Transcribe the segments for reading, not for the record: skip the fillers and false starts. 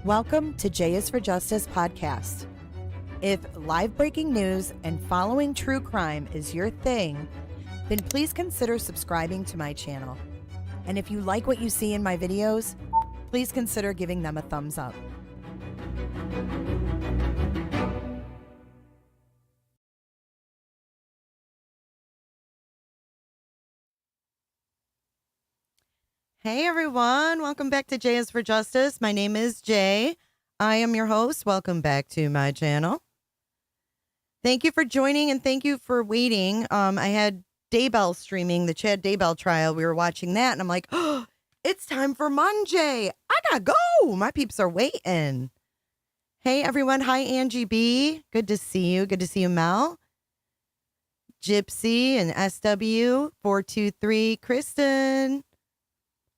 Welcome to J is for Justice podcast. If live breaking news and following true crime is your thing, then please consider subscribing to my channel. And if you like what you see in my videos, please consider giving them a thumbs up. Hey everyone, welcome back to J is for Justice. My name is Jay. I am your host. Welcome back to my channel. Thank you for joining and thank you for waiting. I had Daybell streaming the Chad Daybell trial. We were watching that and I'm like, oh, it's time for Monjay. I gotta go. My peeps are waiting. Hey everyone. Hi Angie B. Good to see you. Good to see you, Mel. Gypsy and SW 423. Kristen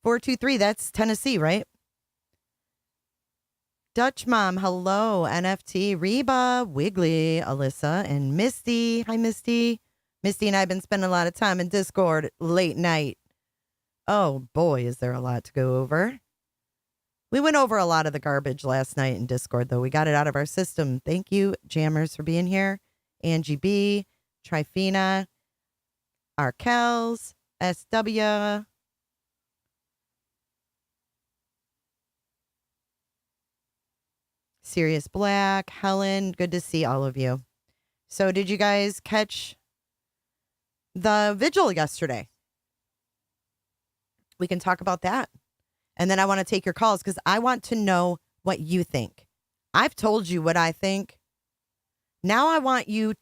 423, that's Tennessee, right? Dutch Mom, hello. NFT, Reba, Wiggly, Alyssa, and Misty. Hi, Misty. Misty and I have been spending a lot of time in Discord late night. Oh, boy, is there a lot to go over. We went over a lot of the garbage last night in Discord, though. We got it out of our system. Thank you, Jammers, for being here. Angie B, Trifina, Arkels, SW, Sirius Black, Helen, good to see all of you. So did you guys catch the vigil yesterday? We can talk about that. And then I want to take your calls because I want to know what you think. I've told you what I think. Now I want you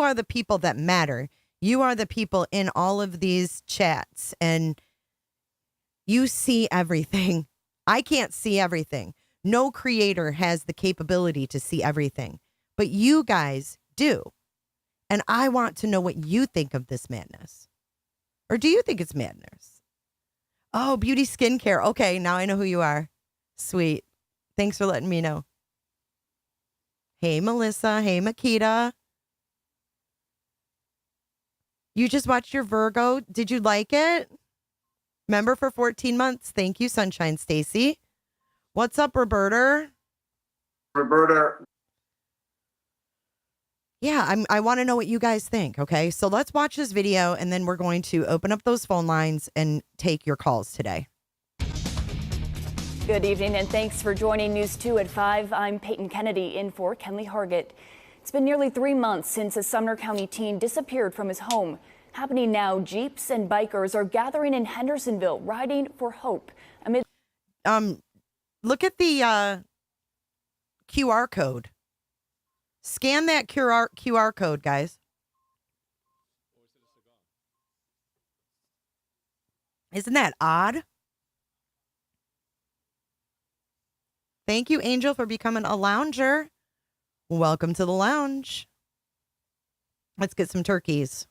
are the people that matter. You are the people in all of these chats and you see everything. I can't see everything. No creator has the capability to see everything, but you guys do. And I want to know what you think of this madness. Or do you think it's madness? Oh, beauty skincare. Okay, now I know who you are. Sweet. Thanks for letting me know. Hey, Melissa. Hey, Makita. You just watched your Virgo. Did you like it? Member for 14 months. Thank you, Sunshine Stacy. What's up, Roberta? Yeah, I want to know what you guys think, okay? So let's watch this video, and then we're going to open up those phone lines and take your calls today. Good evening, and thanks for joining News 2 at 5. I'm Peyton Kennedy in for Kenley Hargett. It's been nearly 3 months since a Sumner County teen disappeared from his home. Happening now, Jeeps and bikers are gathering in Hendersonville, riding for hope amid... Look at the QR code. Scan that QR code, guys. Isn't that odd? Thank you, Angel, for becoming a lounger. Welcome to the lounge. Let's get some turkeys.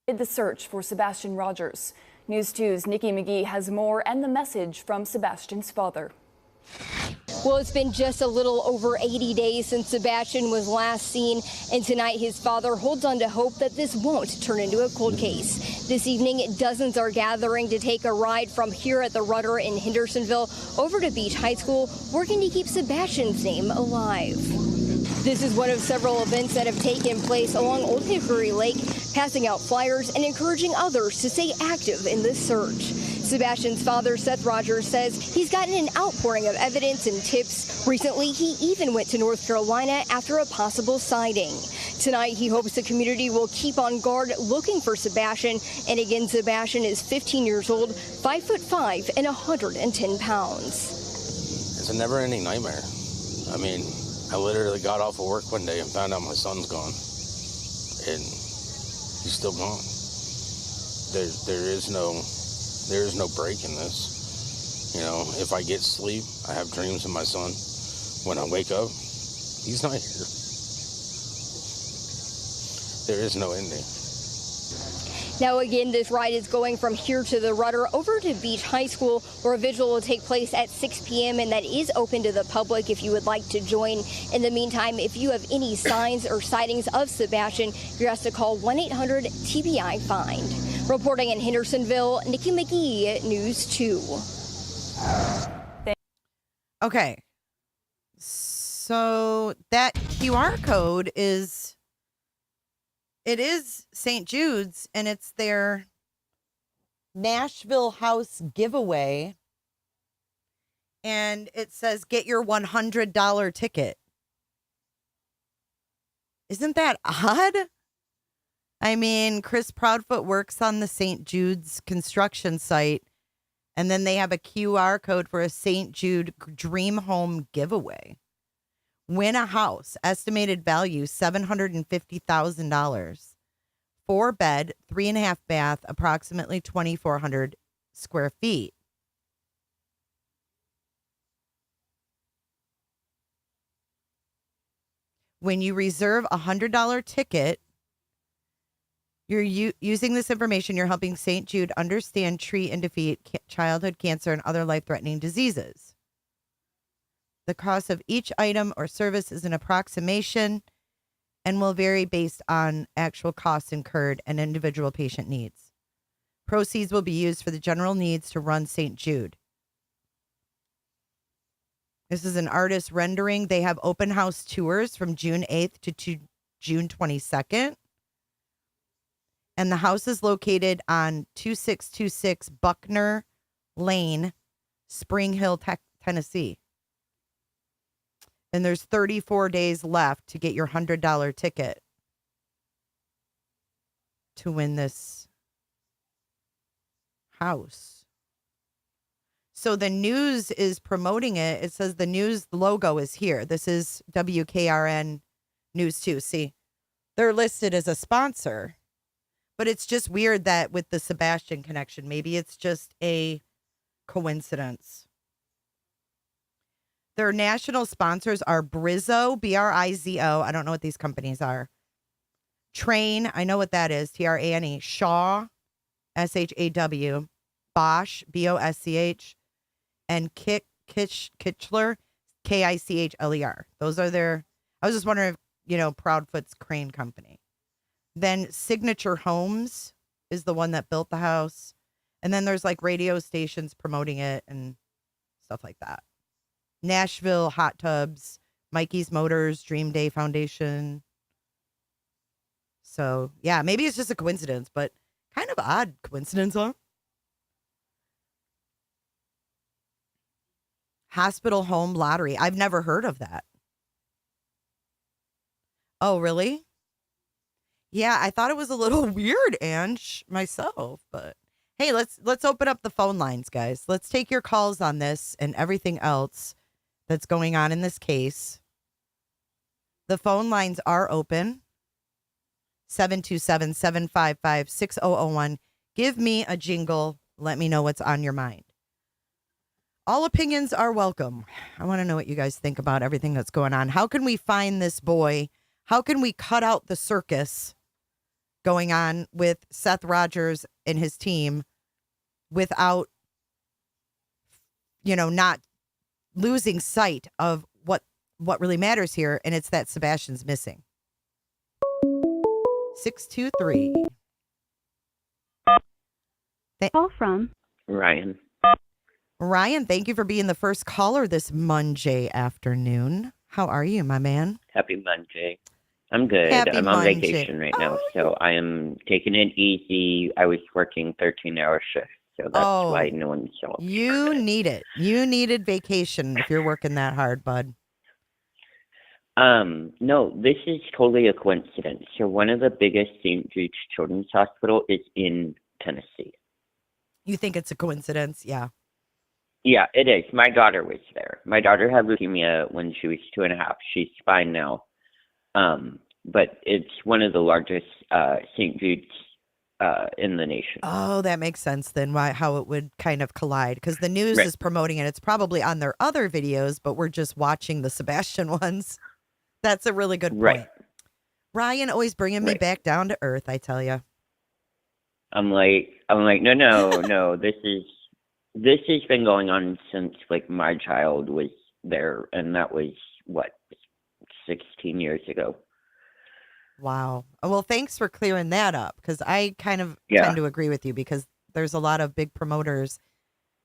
The search for Sebastian Rogers. News 2's Nikki McGee has more and the message from Sebastian's father. Well, it's been just a little over 80 days since Sebastian was last seen, and tonight his father holds on to hope that this won't turn into a cold case. This evening, dozens are gathering to take a ride from here at the Rudder in Hendersonville over to Beach High School, working to keep Sebastian's name alive. This is one of several events that have taken place along Old Hickory Lake, passing out flyers and encouraging others to stay active in this search. Sebastian's father, Seth Rogers, says he's gotten an outpouring of evidence and tips. Recently, he even went to North Carolina after a possible sighting. Tonight, he hopes the community will keep on guard looking for Sebastian. And again, Sebastian is 15 years old, 5'5" and 110 pounds. It's a never-ending nightmare. I mean, I literally got off of work one day and found out my son's gone, and he's still gone. There is no break in this. You know, if I get sleep, I have dreams of my son. When I wake up, he's not here. There is no ending. Now again, this ride is going from here to the Rudder over to Beach High School, where a vigil will take place at 6 p.m. and that is open to the public if you would like to join. In the meantime, if you have any signs or sightings of Sebastian, you're asked to call 1-800-TBI-FIND. Reporting in Hendersonville, Nikki McGee, News 2. Okay. So that QR code is St. Jude's, and it's their Nashville house giveaway. And it says, get your $100 ticket. Isn't that odd? I mean, Chris Proudfoot works on the St. Jude's construction site, and then they have a QR code for a St. Jude Dream Home giveaway. Win a house, estimated value $750,000. 4-bed, 3.5 bath, approximately 2,400 square feet. When you reserve a $100 ticket, you're using this information, you're helping St. Jude understand, treat, and defeat childhood cancer and other life-threatening diseases. The cost of each item or service is an approximation and will vary based on actual costs incurred and individual patient needs. Proceeds will be used for the general needs to run St. Jude. This is an artist rendering. They have open house tours from June 8th to June 22nd. And the house is located on 2626 Buckner Lane, Spring Hill, Tennessee. And there's 34 days left to get your $100 ticket to win this house. So the news is promoting it. It says the news logo is here. This is WKRN News 2. See, they're listed as a sponsor, but it's just weird that with the Sebastian connection, maybe it's just a coincidence. Their national sponsors are Brizo, Brizo. I don't know what these companies are. Train, I know what that is. Trane. Shaw, Shaw. Bosch, Bosch. And Kichler, Kichler. Those are their, I was just wondering if, Proudfoot's crane company. Then Signature Homes is the one that built the house. And then there's like radio stations promoting it and stuff like that. Nashville Hot Tubs, Mikey's Motors, Dream Day Foundation. So, yeah, maybe it's just a coincidence, but kind of odd coincidence, huh? Hospital Home Lottery. I've never heard of that. Oh, really? Yeah, I thought it was a little weird, Ange, myself, but hey, let's open up the phone lines, guys. Let's take your calls on this and everything else that's going on in this case. The phone lines are open. 727-755-6001. Give me a jingle. Let me know what's on your mind. All opinions are welcome. I want to know what you guys think about everything that's going on. How can we find this boy? How can we cut out the circus going on with Seth Rogers and his team without, not losing sight of what really matters here? And it's that Sebastian's missing. 623. Call from Ryan. Ryan, thank you for being the first caller this Monday afternoon. How are you, my man? Happy Monday. I'm good. I'm on vacation right now, so I am taking it easy. I was working 13-hour shifts, so that's why no one saw me. You need it. You needed vacation if you're working that hard, bud. No, this is totally a coincidence. So one of the biggest St. Jude's Children's Hospital is in Tennessee. You think it's a coincidence? Yeah. Yeah, it is. My daughter was there. My daughter had leukemia when she was 2.5. She's fine now. But it's one of the largest St. Jude's in the nation. Oh, that makes sense then, how it would kind of collide. Because the news is promoting it. It's probably on their other videos, but we're just watching the Sebastian ones. That's a really good point. Ryan always bringing me back down to earth, I tell you. I'm like, no. This has been going on since my child was there, and that was 16 years ago. Wow. Well, thanks for clearing that up, because I kind of Yeah. tend to agree with you, because there's a lot of big promoters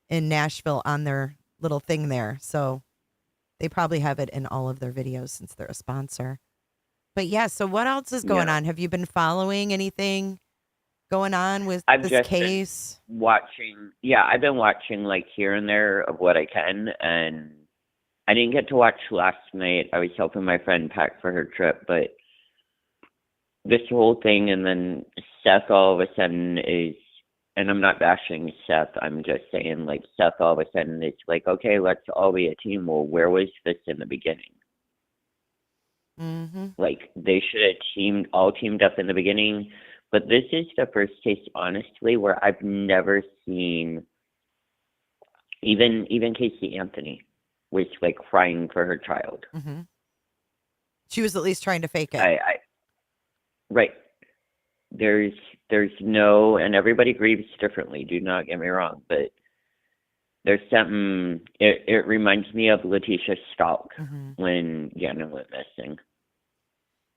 in Nashville on their little thing there. So they probably have it in all of their videos since they're a sponsor. But yeah, so what else is going Yeah. on? Have you been following anything going on with I've this just been case? watching. Yeah, I've been watching like here and there of what I can, and I didn't get to watch last night. I was helping my friend pack for her trip, but this whole thing, and then Seth all of a sudden is, and I'm not bashing Seth, I'm just saying, like, Seth all of a sudden is like, okay, let's all be a team. Well, where was this in the beginning? Mm-hmm. Like, they should have teamed up in the beginning. But this is the first case, honestly, where I've never seen, even Casey Anthony was like crying for her child. Mm-hmm. She was at least trying to fake it. Right. There's no, and everybody grieves differently. Do not get me wrong, but there's something. It reminds me of Letitia Stalk when Jana went missing.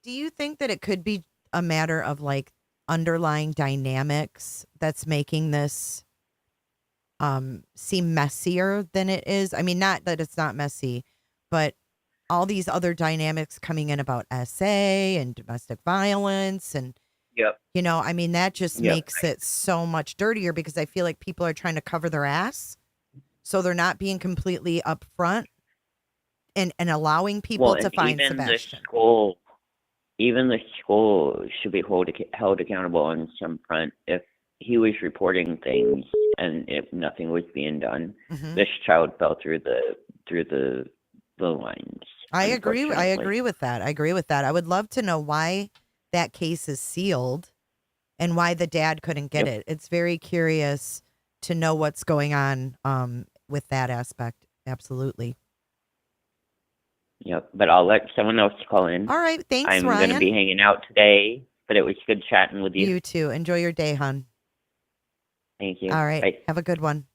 Do you think that it could be a matter of like underlying dynamics that's making this seem messier than it is? I mean, not that it's not messy, but all these other dynamics coming in about SA and domestic violence and Yep. you know, I mean, that just makes it so much dirtier, because I feel like people are trying to cover their ass. So they're not being completely upfront and allowing people to find Sebastian. Even the school should be held accountable on some front. If he was reporting things and if nothing was being done, this child fell through the lines. I agree with that. I would love to know why that case is sealed and why the dad couldn't get it. It's very curious to know what's going on with that aspect. Absolutely. Yep, but I'll let someone else call in. All right, thanks, I'm Ryan. going to be hanging out today, but it was good chatting with you. You too. Enjoy your day, hon. Thank you. All right, Bye. have a good one.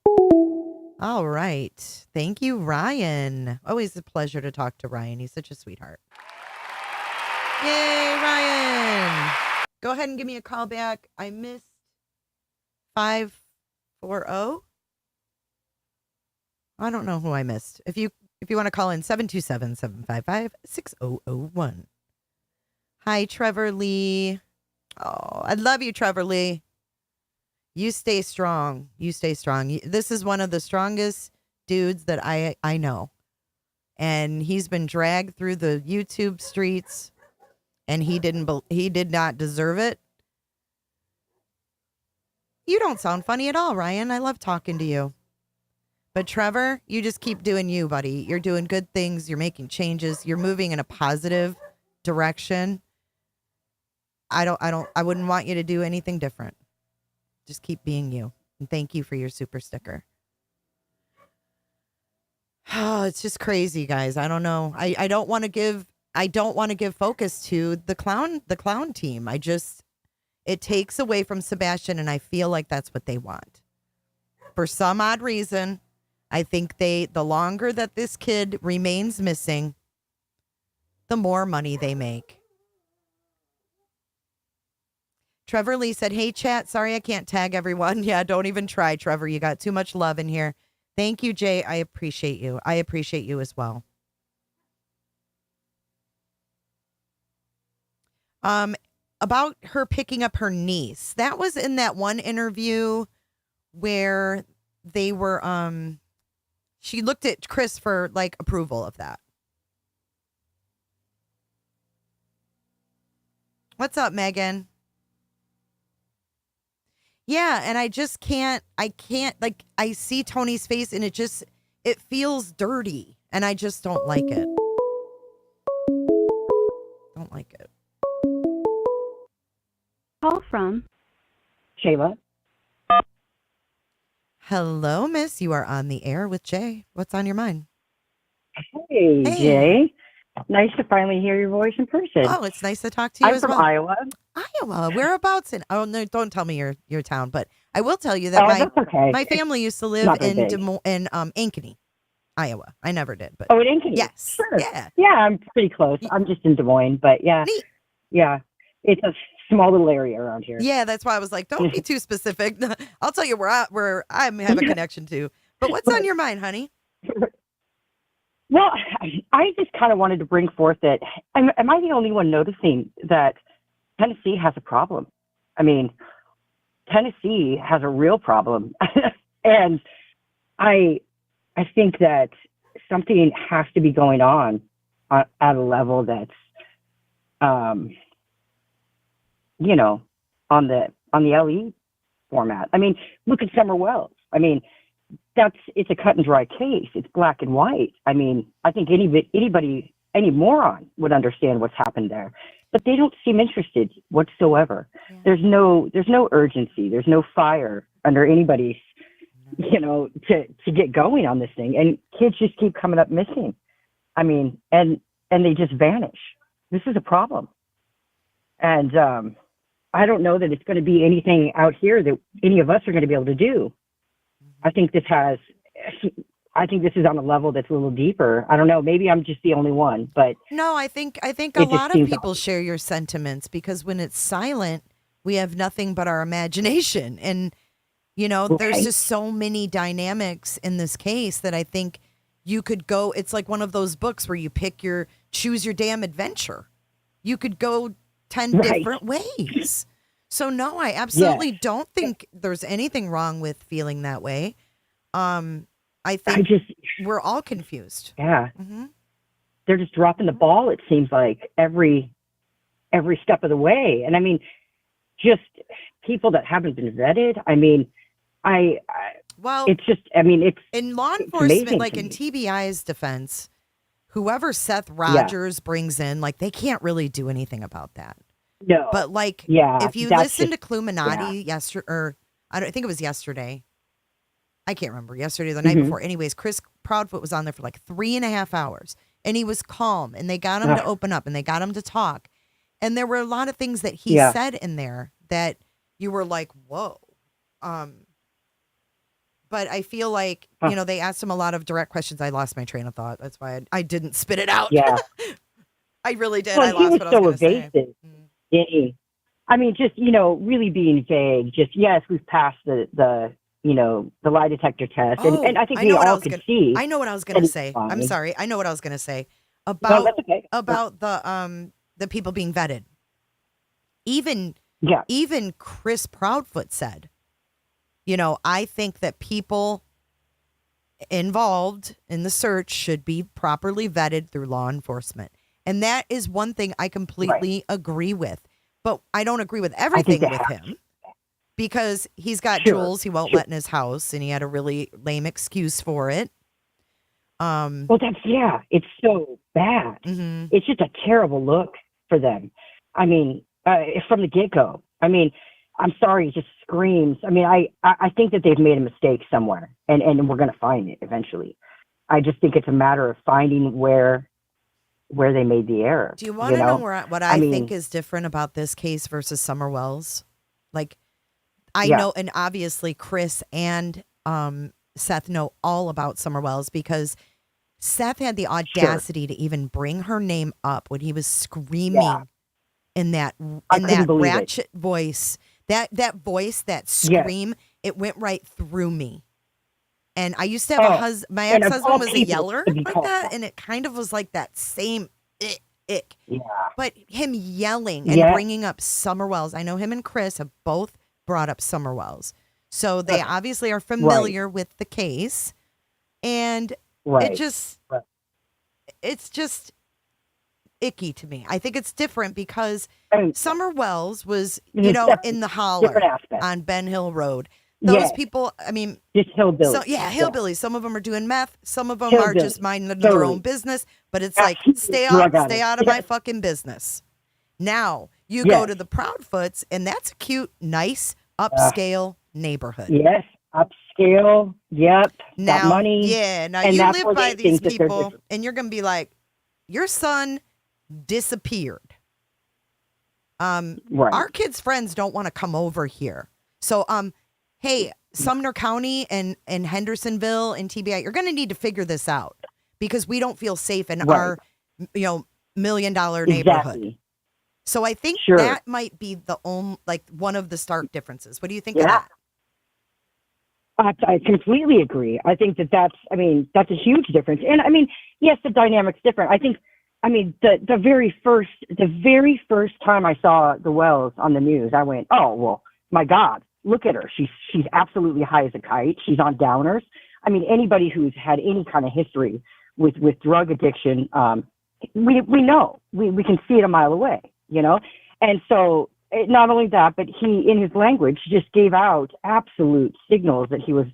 All right. Thank you, Ryan. Always a pleasure to talk to Ryan. He's such a sweetheart. Yay, Ryan. Go ahead and give me a call back. I missed 540. I don't know who I missed. If you want to call in, 727-755-6001. Hi, Trevor Lee. Oh, I love you, Trevor Lee. You stay strong. You stay strong. This is one of the strongest dudes that I know. And he's been dragged through the YouTube streets, and he did not deserve it. You don't sound funny at all, Ryan. I love talking to you. But Trevor, you just keep doing you, buddy. You're doing good things. You're making changes. You're moving in a positive direction. I wouldn't want you to do anything different. Just keep being you. And thank you for your super sticker. Oh, it's just crazy, guys. I don't know. I don't want to give focus to the clown team. It takes away from Sebastian, and I feel like that's what they want. For some odd reason, I think the longer that this kid remains missing, the more money they make. Trevor Lee said, hey, chat, sorry I can't tag everyone. Yeah, don't even try, Trevor. You got too much love in here. Thank you, Jay. I appreciate you. I appreciate you as well. About her picking up her niece. That was in that one interview where they were, she looked at Chris for like approval of that. What's up, Megan? Yeah, and I see Tony's face and it feels dirty and I just don't like it. Don't like it. Call from Shayla. Hello, miss. You are on the air with Jay. What's on your mind? Hey, Jay. Nice to finally hear your voice in person. Oh, it's nice to talk to you I'm as from well. Iowa. Iowa. Whereabouts in? Oh, no, don't tell me your town, but I will tell you that that's okay. my family used to live in Ankeny, Iowa. I never did, but in Ankeny. Yes. Sure. Yeah. Yeah, I'm pretty close. I'm just in Des Moines, but yeah. Neat. Yeah. It's a small little area around here. Yeah, that's why I was like, don't be too specific. I'll tell you where I have a connection to. But what's on your mind, honey? Well, I just kind of wanted to bring forth that, am I the only one noticing that Tennessee has a problem? I mean, Tennessee has a real problem. And I think that something has to be going on at a level that's, you know, on the LE format. I mean, look at Summer Wells. I mean, it's a cut and dry case. It's black and white. I mean, I think anybody, any moron would understand what's happened there, but they don't seem interested whatsoever. Yeah. There's no urgency. There's no fire under anybody's, you know, to get going on this thing. And kids just keep coming up missing. I mean, and they just vanish. This is a problem. And I don't know that it's going to be anything out here that any of us are going to be able to do. I think this is on a level that's a little deeper. I don't know. Maybe I'm just the only one, but no, I think a lot of people share your sentiments, because when it's silent, we have nothing but our imagination. And, you know, there's just so many dynamics in this case that I think you could go. It's like one of those books where you choose your damn adventure. You could go 10 different ways. So no, I absolutely don't think there's anything wrong with feeling that way. I think we're all confused. Yeah. Mm-hmm. They're just dropping the ball, it seems like, every step of the way. And I mean, just people that haven't been vetted. I mean, it's just, I mean, it's in law enforcement, like in TBI's defense, whoever Seth Rogers brings in, like, they can't really do anything about that. No. But like, if you listen to Cluminati yesterday, or I think it was yesterday, I can't remember, yesterday or the night before. Anyways, Chris Proudfoot was on there for like 3.5 hours, and he was calm, and they got him to open up, and they got him to talk. And there were a lot of things that he said in there that you were like, whoa. But I feel like, you know, they asked him a lot of direct questions. I lost my train of thought. That's why I didn't spit it out. Yeah. I really did. Well, I lost what I was going to say. I mean, just, you know, really being vague. Just, yes, we've passed the you know, the lie detector test. And I think we all could see. I know what I was going to say. I'm sorry. I know what I was going to say about the people being vetted. Even Chris Proudfoot said, you know, I think that people involved in the search should be properly vetted through law enforcement. And that is one thing I completely agree with. But I don't agree with everything with him, because he's got jewels he won't let in his house, and he had a really lame excuse for it. Well, it's so bad. Mm-hmm. It's just a terrible look for them. I mean, from the get-go. I mean, I'm sorry, it just screams. I mean, I think that they've made a mistake somewhere, and we're going to find it eventually. I just think it's a matter of finding where they made the error. Do you want to know what I think is different about this case versus Summer Wells? Like, I know, and obviously Chris and Seth know all about Summer Wells, because Seth had the audacity to even bring her name up when he was screaming in that ratchet voice. That voice, that scream, it went right through me. And I used to have a husband. My ex-husband was a yeller like that, and it kind of was like that same ick. Yeah. But him yelling and bringing up Summer Wells. I know him and Chris have both brought up Summer Wells, so they obviously are familiar with the case, and it's just icky to me. I think it's different because Summer Wells was, you know, in the holler on Ben Hill Road. Those people, I mean, just hillbillies. So, hillbillies. Some of them are doing meth. Some of them are just minding their own business. But it's like, stay out of my fucking business. Now you go to the Proudfoots, and that's a cute, nice, upscale neighborhood. Yes, upscale. Yep. Now, got money. Yeah. Now you live by these people, and you're gonna be like, your son disappeared. Our kids' friends don't want to come over here. So, hey, Sumner County and Hendersonville and TBI, you're going to need to figure this out, because we don't feel safe in our, $1 million neighborhood. So I think Sure. that might be the only, like, one of the stark differences. What do you think of Yeah. that? I completely agree. I think that's a huge difference. And I mean, yes, the dynamic's different. I think, the very first time I saw the Wells on the news, I went, oh, well, my God, look at her. She's absolutely high as a kite. She's on downers. I mean, anybody who's had any kind of history with drug addiction, we know, we can see it a mile away, And so not only that, but he, in his language, just gave out absolute signals that he was,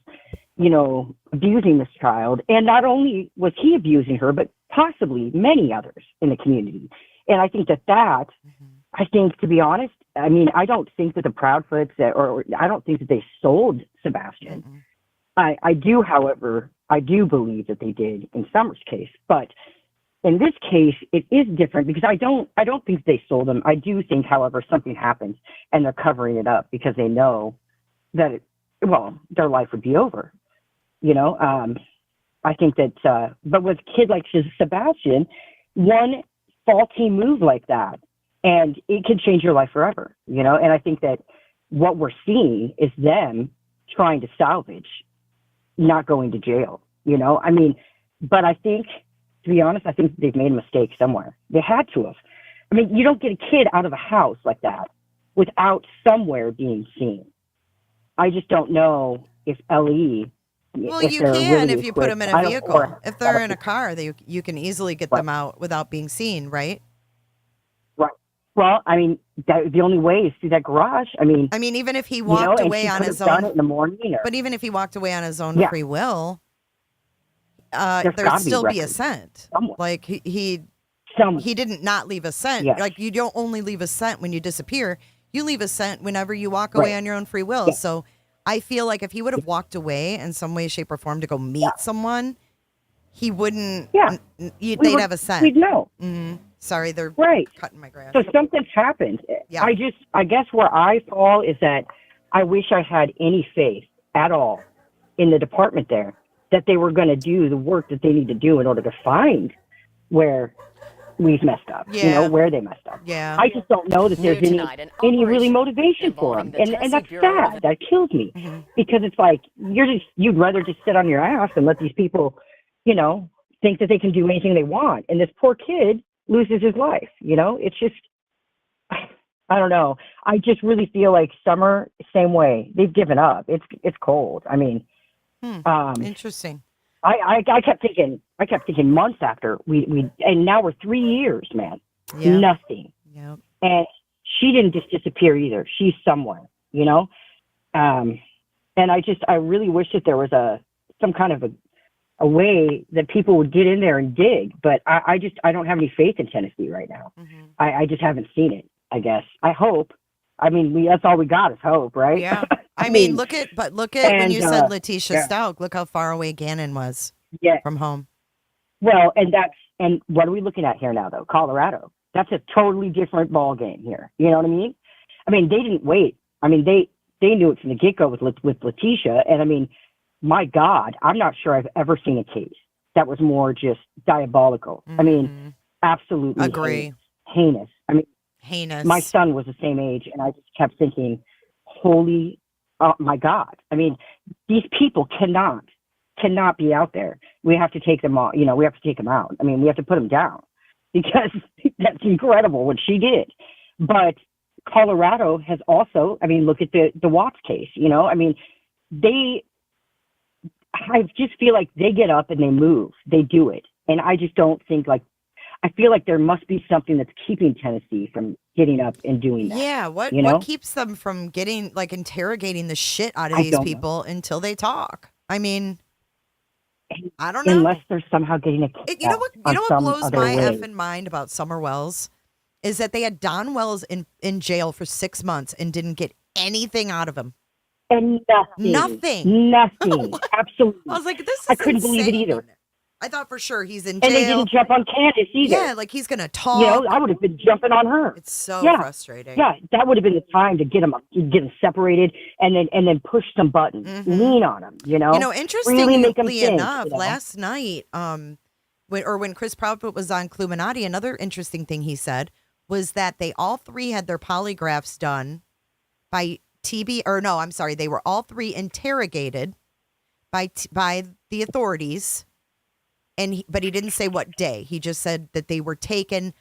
abusing this child. And not only was he abusing her, but possibly many others in the community. And I think I think, to be honest, I don't think that the Proudfoots, or I don't think that they sold Sebastian. I do, however, believe that they did in Summer's case. But in this case, it is different because I don't think they sold him. I do think, however, something happens and they're covering it up because they know that, their life would be over. I think that, but with a kid like Sebastian, one faulty move like that, and it could change your life forever, And I think that what we're seeing is them trying to salvage not going to jail, but I think, to be honest, I think they've made a mistake somewhere. They had to have. You don't get a kid out of a house like that without somewhere being seen. I just don't know if LE. Well, if you they're can really if you put them in a vehicle. or- If they're in a car, you can easily get them out without being seen, right? Right. Well, the only way is through that garage. Even if he walked and away she on could his have done own, it in the morning. but even if he walked away on his own Yeah. free will, There's there'd gotta be still be a records scent. somewhere. Like he Somewhere. didn't not leave a scent. Yes. Like you don't only leave a scent when you disappear. You leave a scent whenever you walk away Right. on your own free will. Yeah. So I feel like if he would have walked away in some way, shape, or form to go meet someone, he wouldn't. Yeah. They'd have a scent. We'd know. Sorry, they're Right. cutting my grass. So something's happened. Yeah. I guess where I fall is that I wish I had any faith at all in the department there that they were going to do the work that they need to do in order to find where we've messed up, Yeah. where they messed up. Yeah. I just don't know that there's any really motivation for them. And that's sad. That kills me because it's like, you'd rather just sit on your ass and let these people, think that they can do anything they want. And this poor kid loses his life. It's just, I don't know. I just really feel like Summer, same way. They've given up. It's cold. Interesting. I kept thinking months after we and now we're 3 years, man. Yeah. Nothing. Yep. And she didn't just disappear either. She's somewhere, And I really wish that there was some kind of a way that people would get in there and dig, but I don't have any faith in Tennessee right now. I just haven't seen it, I guess. I hope. That's all we got is hope, right? Yeah. Look at when and, you said Letitia yeah. Stout, look how far away Gannon was Yeah. from home. Well, and what are we looking at here now, though? Colorado. That's a totally different ball game here. You know what I mean? They didn't wait. They knew it from the get-go with Letitia. And my God, I'm not sure I've ever seen a case that was more just diabolical. Absolutely Agree. Heinous. Heinous. My son was the same age, and I just kept thinking, holy, my God. These people cannot be out there. We have to take them all. We have to take them out. We have to put them down because that's incredible what she did. But Colorado has also, look at the Watts case, I just feel like they get up and they move, they do it. And I just don't think I feel like there must be something that's keeping Tennessee from getting up and doing that. Yeah. What keeps them from getting interrogating the shit out of these people until they talk? I don't know. Unless they're somehow getting a You know what blows my effing mind about Summer Wells is that they had Don Wells in jail for 6 months and didn't get anything out of him. And Nothing. Absolutely. I was like, this is I couldn't believe it insane. either. I thought for sure he's in jail. And they didn't jump on Candace either. Yeah, he's going to talk. I would have been jumping on her. It's so frustrating. Yeah, that would have been the time to get them separated and then push some buttons, lean on them. Interestingly really make them think, enough, last night, when Chris Proudfoot was on Cluminati, another interesting thing he said was that they all three had their polygraphs done by they were all three interrogated by the authorities, but he didn't say what day. He just said that they were taken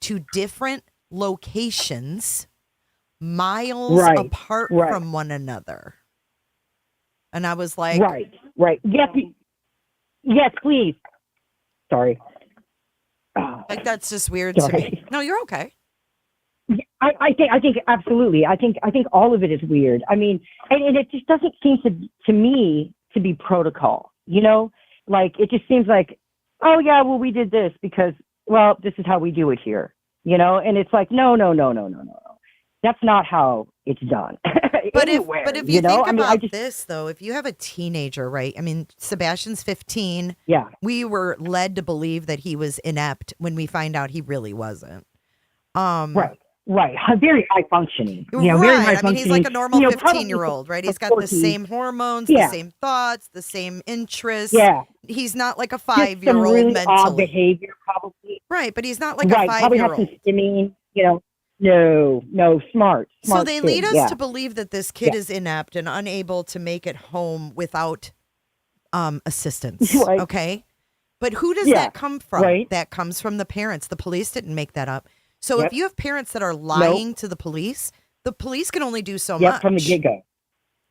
to different locations, miles apart from one another. And I was like, right. Yes, please. Sorry. Like, that's just weird to me. No, you're okay. I think absolutely. I think all of it is weird. I mean, and it just doesn't seem to me to be protocol, you know? Like, it just seems like, oh yeah, well, we did this because, well, this is how we do it here, you know? And it's like, no. That's not how it's done. But if you think about this, though, if you have a teenager, right? I mean, Sebastian's 15. Yeah. We were led to believe that he was inept when we find out he really wasn't. Right. Very high functioning. You know, right. Very high I mean, he's like a normal 15-year-old, right? He's got the same hormones, the same thoughts, the same interests. Yeah. He's not like a Just 5-year-old really mentally. odd behavior, probably. Right, but he's not like a 5-year-old. Probably has some stimming, you know. No, smart. So they lead kid, us to believe that this kid is inept and unable to make it home without assistance. Right. Okay. But who does that come from? Right. That comes from the parents. The police didn't make that up. So if you have parents that are lying to the police can only do so much. From the get-go.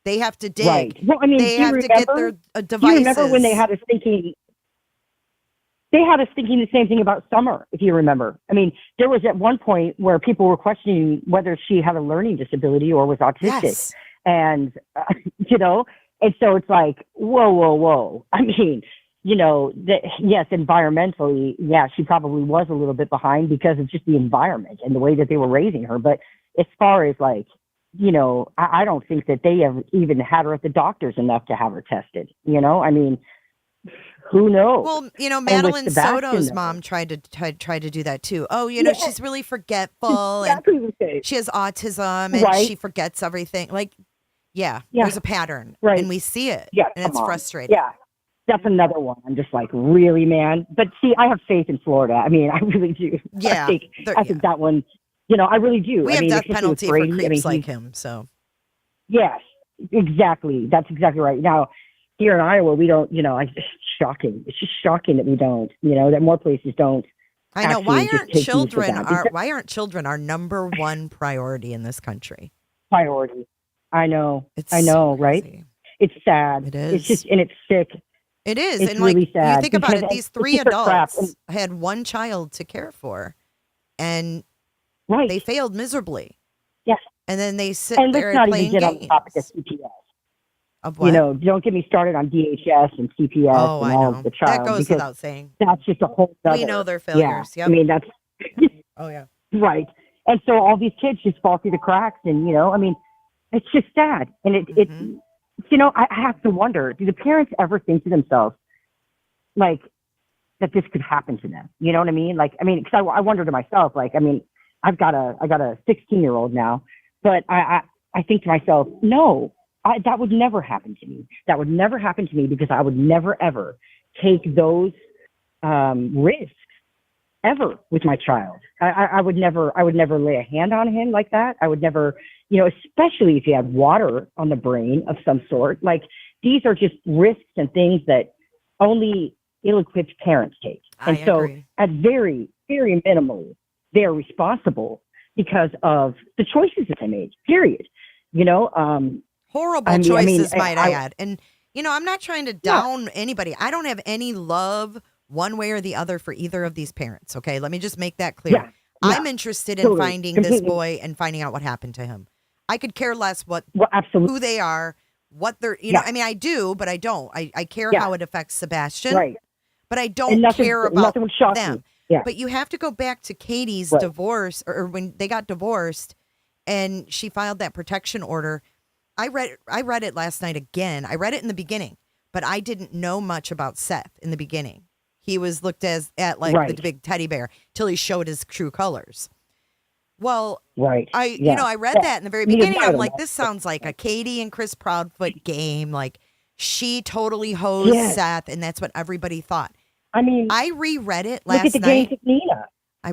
They have to dig. Right. Well, I mean, they have to get their devices. Do you remember when they had us thinking? They had us thinking the same thing about Summer, if you remember. I mean, there was at one point where people were questioning whether she had a learning disability or was autistic. Yes. And, you know, and so it's like, whoa. I mean, you know, yes, environmentally, she probably was a little bit behind because of just the environment and the way that they were raising her. But as far as like, you know, I don't think that they have even had her at the doctors enough to have her tested. You know, I mean, who knows? Well, you know, Madeline Soto's mom tried to do that too. Oh, you know, she's really forgetful and she has autism and she forgets everything. Like, there's a pattern and we see it and it's frustrating. Yeah, that's another one. I'm just like, really, man? But see, I have faith in Florida. I mean, I really do. Yeah. I think that one, you know, I really do. We have death penalty for creeps like him, so. Yes, exactly. That's exactly right. Now, here in Iowa, we don't, you know, it's shocking. It's just shocking that we don't, you know, that more places don't. I know. Why aren't children our number one priority in this country? Priority. I know. It's right? crazy. It's sad. It is. It's just, and it's sick. It is. It's and like, really sad. You think about it, these 3 adults and had one child to care for and they failed miserably. Yes. And then they sit and there let's not playing even get games. on the topic of CPS. Of what? You know, don't get me started on DHS and CPS and all of the child. That goes without saying. That's just a whole other. We know they're failures. Yeah. Yep. I mean, that's. Oh, yeah. Right. And so all these kids just fall through the cracks and, you know, I mean, it's just sad. And it's, you know, I have to wonder, do the parents ever think to themselves, like, that this could happen to them? You know what I mean? Like, I mean, because I wonder to myself, like, I mean, I got a 16-year-old now, but I think to myself, no, that would never happen to me. That would never happen to me because I would never, ever take those risks ever with my child. I would never lay a hand on him like that. I would never, you know, especially if he had water on the brain of some sort. Like, these are just risks and things that only ill-equipped parents take. And so agree. At very, very minimally, they're responsible because of the choices that they made, period. You know, horrible choices, might I add. And, you know, I'm not trying to down anybody. I don't have any love one way or the other for either of these parents. Okay. Let me just make that clear. Yeah. I'm interested in finding this boy and finding out what happened to him. I could care less who they are, what they're, you know, I mean, I do, but I don't. I care how it affects Sebastian. Right. But I don't care about them. Yeah. But you have to go back to Katie's divorce or when they got divorced and she filed that protection order. I read it last night again. I read it in the beginning, but I didn't know much about Seth in the beginning. He was looked at like the big teddy bear till he showed his true colors. Well, you know, I read that in the very beginning. I'm like, this sounds like a Katie and Chris Proudfoot game. Like, she totally hosed Seth, and that's what everybody thought. I mean, I reread it last night. Look at the games of Nina.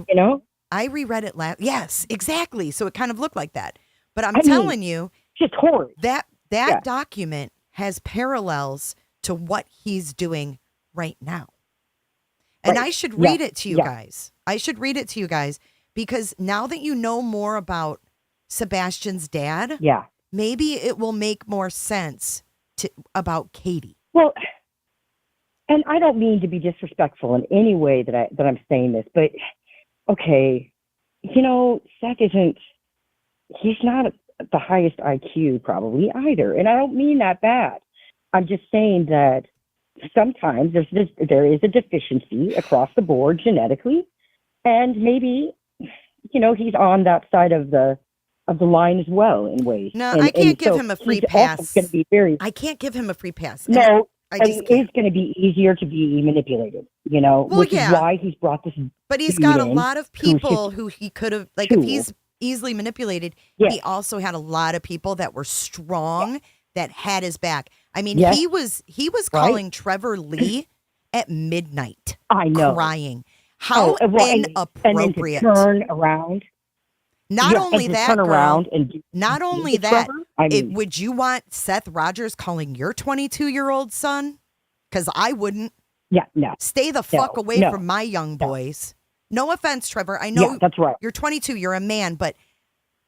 You know, I reread it last. Yes, exactly. So it kind of looked like that. But I'm I telling mean, you, just horrid. that Yeah. document has parallels to what he's doing right now. And Right. I should read Yeah. it to you Yeah. guys. I should read it to you guys because now that you know more about Sebastian's dad, Yeah. maybe it will make more sense about Katie. Well, and I don't mean to be disrespectful in any way that I'm saying this, but okay, Seth he's not the highest IQ probably either. And I don't mean that bad. I'm just saying that sometimes there is a deficiency across the board genetically. And maybe, he's on that side of the line as well in ways. No, and, I can't give so him a free he's pass. also going to be very. I can't give him a free pass. No, I and just it can't. is going to be easier to be manipulated, which yeah. is why he's brought this. But he's dude got a in lot of people who he could have, like, if he's easily manipulated, Yes. he also had a lot of people that were strong that had his back. I mean, Yes. he was Right. calling Trevor Lee at midnight, I know. crying. How And then inappropriate! to turn around. Not only and to that, turn girl, around and not do only to that, Trevor, I mean, would you want Seth Rogers calling your 22-year-old son? Because I wouldn't. yeah, no, Stay the fuck away no, from my young no. boys. No offense, Trevor. I know yeah, that's right. you're 22. You're a man, but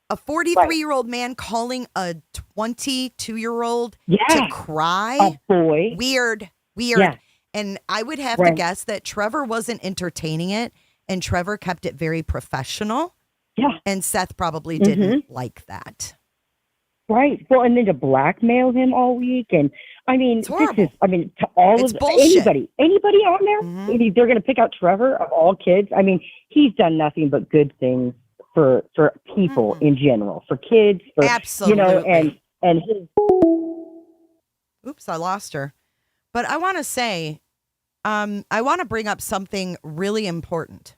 a 43-year-old man calling a 22-year-old Yeah, to cry? a boy. Weird. Yeah. And I would have to Right. guess that Trevor wasn't entertaining it, and Trevor kept it very professional. Yeah, And Seth probably didn't like that. right. Well, and then to blackmail him all week, and I mean, It's horrible. to all It's of bullshit. anybody on there, Mhm. they're going to pick out Trevor of all kids. I mean, he's done nothing but good things for people in general, for kids, for Absolutely. and his. Oops, I lost her. But I want to say, I want to bring up something really important.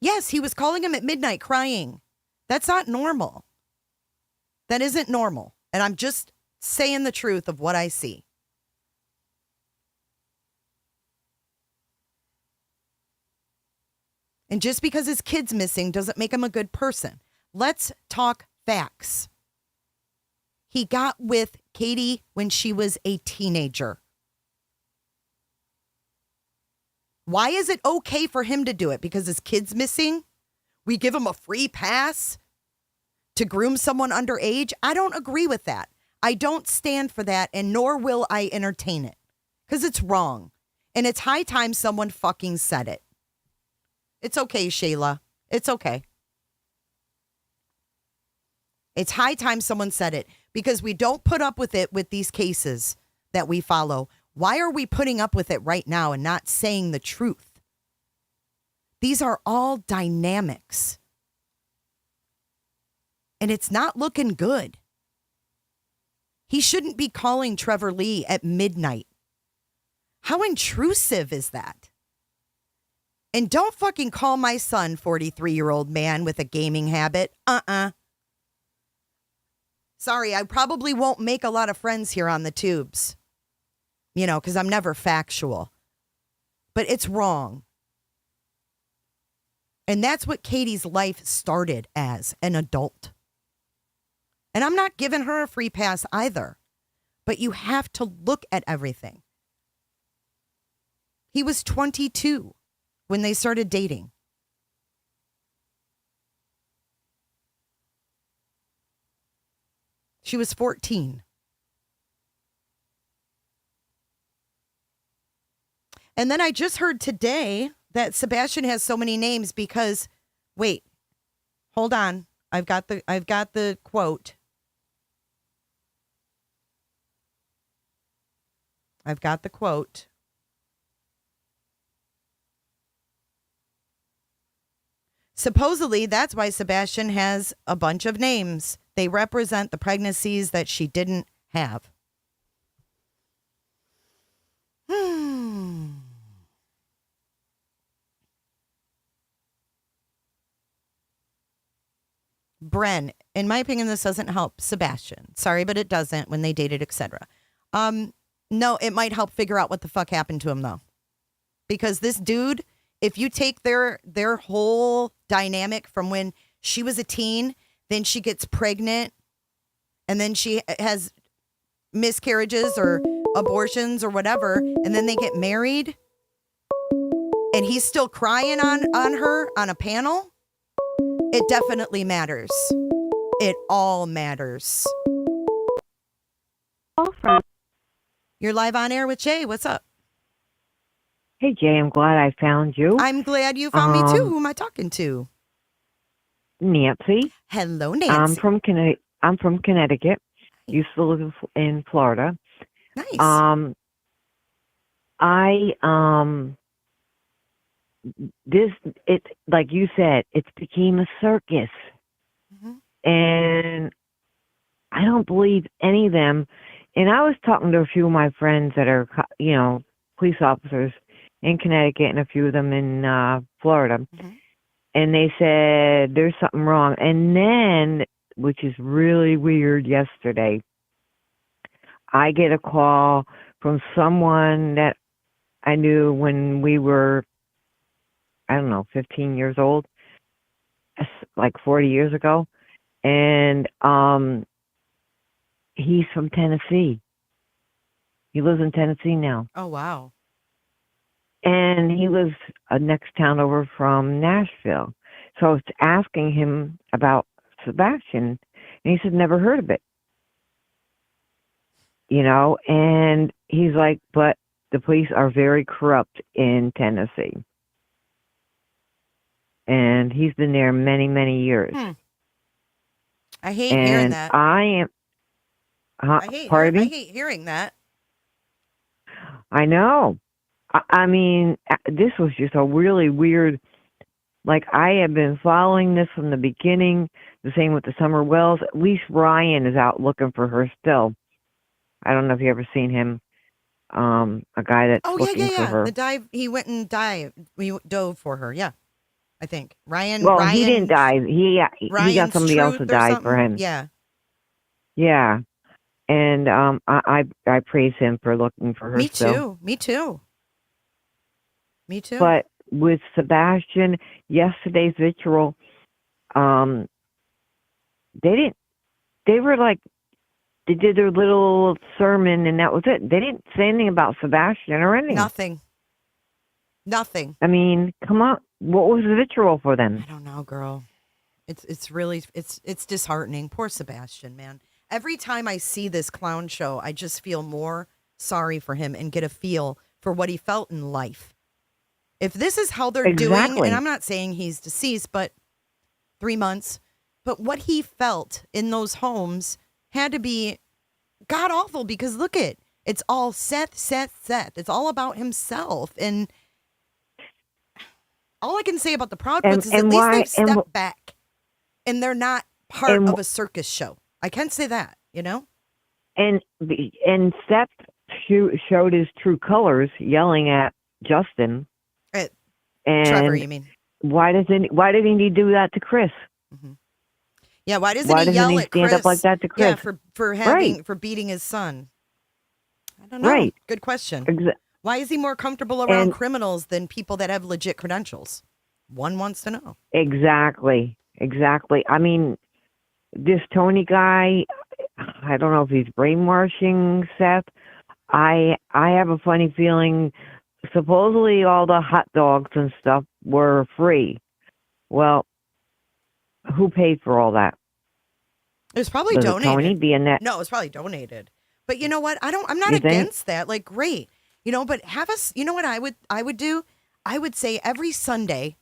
Yes, he was calling him at midnight crying. That's not normal. That isn't normal. And I'm just saying the truth of what I see. And just because his kid's missing doesn't make him a good person. Let's talk facts. He got with Katie when she was a teenager. Why is it okay for him to do it? Because his kid's missing? We give him a free pass to groom someone underage? I don't agree with that. I don't stand for that, and nor will I entertain it. Because it's wrong. And it's high time someone fucking said it. It's okay, Shayla. It's okay. It's high time someone said it, because we don't put up with it with these cases that we follow. Why are we putting up with it right now and not saying the truth? These are all dynamics. And it's not looking good. He shouldn't be calling Trevor Lee at midnight. How intrusive is that? And don't fucking call my son 43-year-old man with a gaming habit. Sorry, I probably won't make a lot of friends here on the tubes. Because I'm never factual. But it's wrong. And that's what Katie's life started as, an adult. And I'm not giving her a free pass either. But you have to look at everything. He was 22 when they started dating. She was 14. And then I just heard today that Sebastian has so many names because, wait, hold on. I've got the quote. I've got the quote. Supposedly, that's why Sebastian has a bunch of names. They represent the pregnancies that she didn't have. Bren, in my opinion, this doesn't help Sebastian. Sorry, but it doesn't when they dated, etc. No, it might help figure out what the fuck happened to him, though. Because this dude if you take their whole dynamic from when she was a teen, then she gets pregnant, and then she has miscarriages or abortions or whatever, and then they get married, and he's still crying on her on a panel, it definitely matters. It all matters. Call from. You're live on air with Jay. What's up? Hey, Jay, I'm glad I found you. I'm glad you found me too. Who am I talking to? Nancy. Hello, Nancy. I'm from Connecticut. Used to live in Florida. Nice. It's like you said, it's became a circus. Mm-hmm. And I don't believe any of them. And I was talking to a few of my friends that are, police officers in Connecticut and a few of them in Florida. Mm-hmm. And they said there's something wrong. And then, which is really weird, yesterday, I get a call from someone that I knew when we were, 15 years old, like 40 years ago. And he's from Tennessee. He lives in Tennessee now. Oh, wow. And he lives next town over from Nashville. So I was asking him about Sebastian, and he said, never heard of it. And he's like, but the police are very corrupt in Tennessee. And he's been there many, many years. I hate hearing that. I hate hearing that. I know. I mean, this was just a really weird, like, I have been following this from the beginning, the same with the Summer Wells. At least Ryan is out looking for her still. I don't know if you ever seen him, a guy that's looking for her. The dive, he went and dove for her, yeah, I think. Ryan, he didn't dive. He got somebody else to dive for him. Yeah. Yeah. And I praise him for looking for her still. Me too. But with Sebastian, yesterday's vitriol, they did their little sermon and that was it. They didn't say anything about Sebastian or anything. Nothing. I mean, come on. What was the vitriol for them? I don't know, girl. It's really disheartening. Poor Sebastian, man. Every time I see this clown show, I just feel more sorry for him and get a feel for what he felt in life. If this is how they're doing, and I'm not saying he's deceased, but 3 months, but what he felt in those homes had to be god awful, because look it's all Seth. It's all about himself. And all I can say about the Proud Boys is at least they've stepped back and they're not part of a circus show. I can say that, And Seth showed his true colors yelling at Justin. And Trevor, you mean? Why didn't he do that to Chris? Mm-hmm. Yeah, why doesn't he yell at Chris? Stand up like that to Chris? Yeah, for beating his son. I don't know. Right. Good question. Why is he more comfortable around criminals than people that have legit credentials? One wants to know. Exactly. I mean, this Tony guy, I don't know if he's brainwashing Seth. I have a funny feeling. Supposedly all the hot dogs and stuff were free. Well, who paid for all that? It was probably donated. Tony being that? No, it was probably donated. But you know what? I'm not against that. Like, great. But have us, you know what I would do? I would say every Sunday,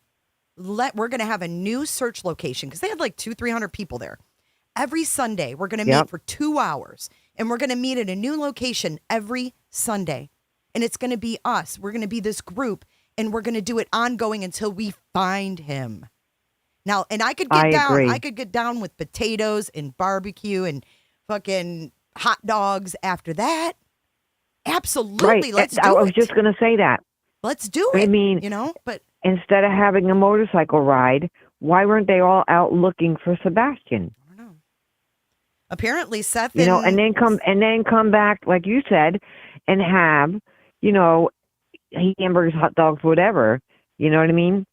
we're going to have a new search location, because they had like 200-300 people there. Every Sunday, we're going to meet for 2 hours, and we're going to meet at a new location every Sunday. And it's going to be us. We're going to be this group, and we're going to do it ongoing until we find him. Now, and I could get down with potatoes and barbecue and fucking hot dogs after that. Absolutely. Right. Let's do it. I was just going to say that. Let's do it. I mean, but instead of having a motorcycle ride, why weren't they all out looking for Sebastian? I don't know. Apparently Seth and then come back, like you said, and have, hamburgers, hot dogs, whatever, You know what I mean?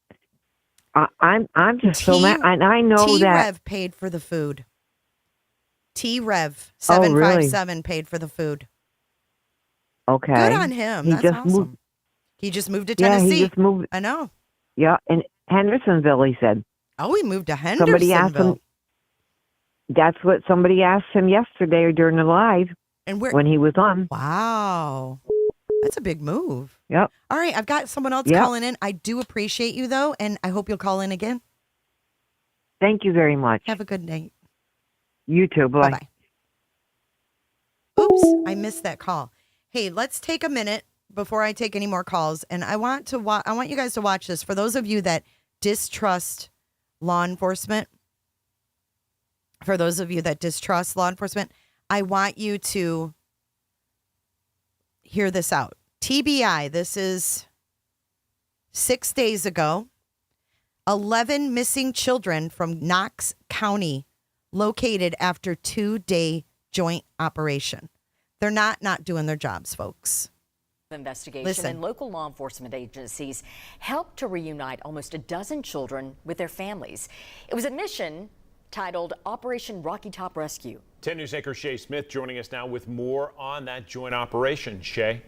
I'm just so mad, and I know that T-Rev paid for the food. T-Rev Oh, really? 757 paid for the food. Okay. Good on him. He That's just awesome. moved. He just moved to Yeah, Tennessee. he just moved. I know. Yeah, in Hendersonville, he said. Oh, he moved to Somebody asked him. Hendersonville. That's what somebody asked him yesterday or during the live And where? when he was on. Wow. That's a big move. Yep. All right, I've got someone else Yep. calling in. I do appreciate you, though, and I hope you'll call in again. Thank you very much. Have a good night. You too. Bye. Bye-bye. Oops, I missed that call. Hey, let's take a minute before I take any more calls, and I want you guys to watch this. For those of you that distrust law enforcement, I want you to hear this out. TBI, this is 6 days ago. 11 missing children from Knox County located after 2-day joint operation. They're not doing their jobs, folks. Investigation Listen. and local law enforcement agencies helped to reunite almost a dozen children with their families. It was a mission titled Operation Rocky Top Rescue. 10 News anchor Shay Smith joining us now with more on that joint operation. Shay.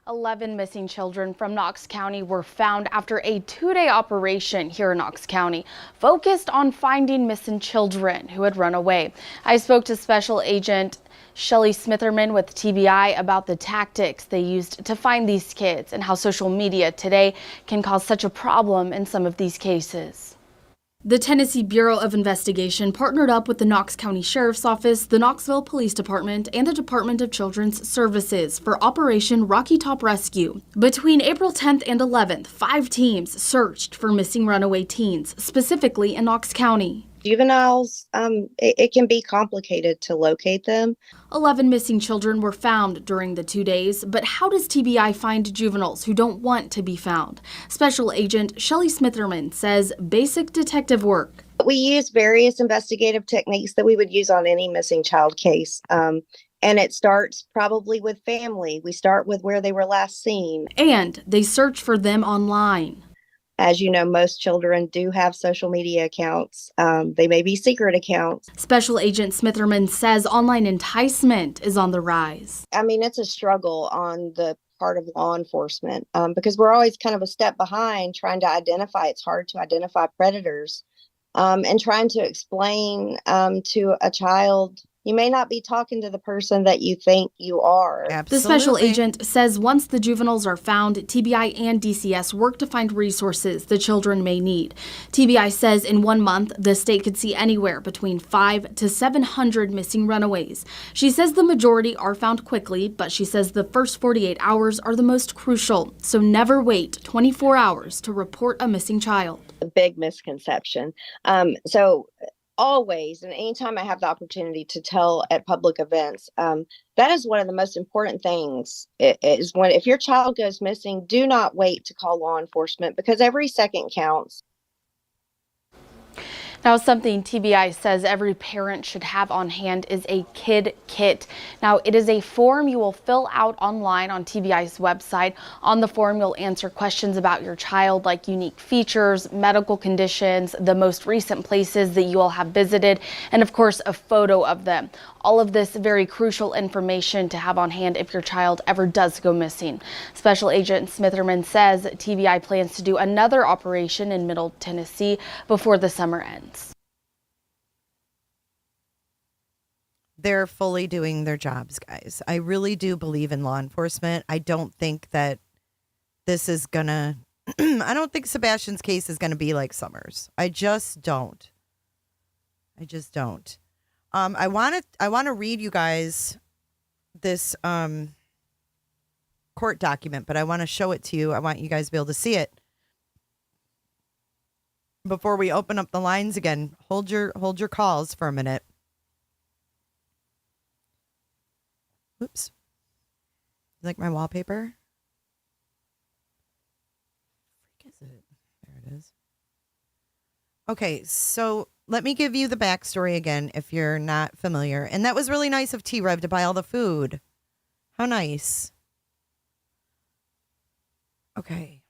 11 missing children from Knox County were found after a 2-day operation here in Knox County, focused on finding missing children who had run away. I spoke to Special Agent Shelly Smitherman with TBI about the tactics they used to find these kids and how social media today can cause such a problem in some of these cases. The Tennessee Bureau of Investigation partnered up with the Knox County Sheriff's Office, the Knoxville Police Department, and the Department of Children's Services for Operation Rocky Top Rescue. Between April 10th and 11th, 5 teams searched for missing runaway teens, specifically in Knox County. Juveniles, it can be complicated to locate them. 11 missing children were found during the 2 days, but how does TBI find juveniles who don't want to be found? Special Agent Shelly Smitherman says basic detective work. We use various investigative techniques that we would use on any missing child case. And it starts probably with family. We start with where they were last seen. And they search for them online. As you know, most children do have social media accounts. They may be secret accounts. Special Agent Smitherman says online enticement is on the rise. I mean, it's a struggle on the part of law enforcement because we're always kind of a step behind trying to identify. It's hard to identify predators and trying to explain to a child, you may not be talking to the person that you think you are. Absolutely. The special agent says once the juveniles are found, TBI and DCS work to find resources the children may need. TBI says in 1 month, the state could see anywhere between 500 to 700 missing runaways. She says the majority are found quickly, but she says the first 48 hours are the most crucial. So never wait 24 hours to report a missing child. A big misconception. So always, and anytime I have the opportunity to tell at public events, that is one of the most important things is if your child goes missing, do not wait to call law enforcement because every second counts. Now, something TBI says every parent should have on hand is a kid kit. Now, it is a form you will fill out online on TBI's website. On the form, you'll answer questions about your child like unique features, medical conditions, the most recent places that you will have visited, and of course, a photo of them. All of this very crucial information to have on hand if your child ever does go missing. Special Agent Smitherman says TBI plans to do another operation in Middle Tennessee before the summer ends. They're fully doing their jobs, guys. I really do believe in law enforcement. I don't think that this is gonna, I don't think Sebastian's case is gonna be like Summer's. I just don't. I want to read you guys this court document, but I want to show it to you. I want you guys to be able to see it before we open up the lines again. Hold your calls for a minute. Oops. You like my wallpaper? What is it? There it is. Okay, so let me give you the backstory again if you're not familiar. And that was really nice of T-Rev to buy all the food. How nice. Okay.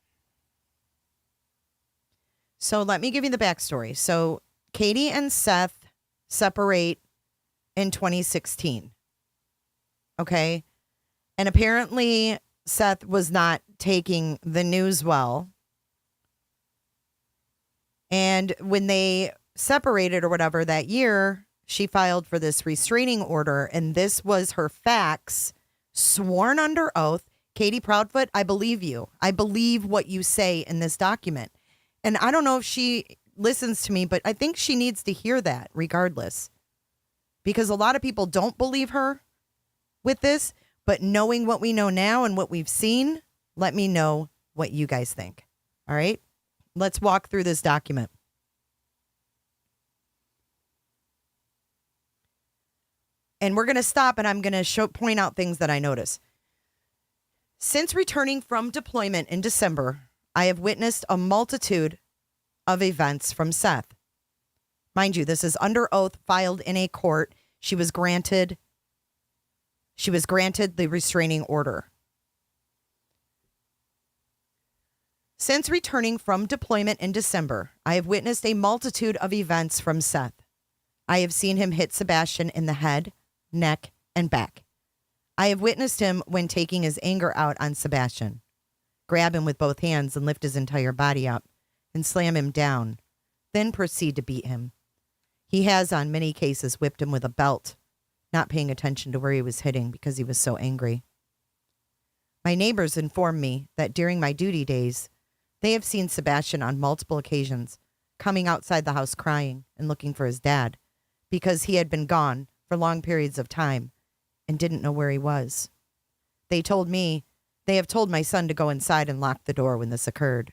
So let me give you the backstory. So Katie and Seth separate in 2016. Okay. And apparently Seth was not taking the news well. And when they separated or whatever that year, she filed for this restraining order. And this was her facts, sworn under oath. Katie Proudfoot, I believe you. I believe what you say in this document. And I don't know if she listens to me, but I think she needs to hear that regardless. Because a lot of people don't believe her with this. But knowing what we know now and what we've seen, let me know what you guys think. All right? Let's walk through this document. And we're going to stop and I'm going to point out things that I notice. Since returning from deployment in December, I have witnessed a multitude of events from Seth. Mind you, this is under oath filed in a court. She was granted the restraining order. Since returning from deployment in December, I have witnessed a multitude of events from Seth. I have seen him hit Sebastian in the head, neck, and back. I have witnessed him when taking his anger out on Sebastian, grab him with both hands and lift his entire body up and slam him down, then proceed to beat him. He has, on many cases, whipped him with a belt, not paying attention to where he was hitting because he was so angry. My neighbors informed me that during my duty days, they have seen Sebastian on multiple occasions coming outside the house crying and looking for his dad because he had been gone for long periods of time and didn't know where he was. They have told my son to go inside and lock the door when this occurred.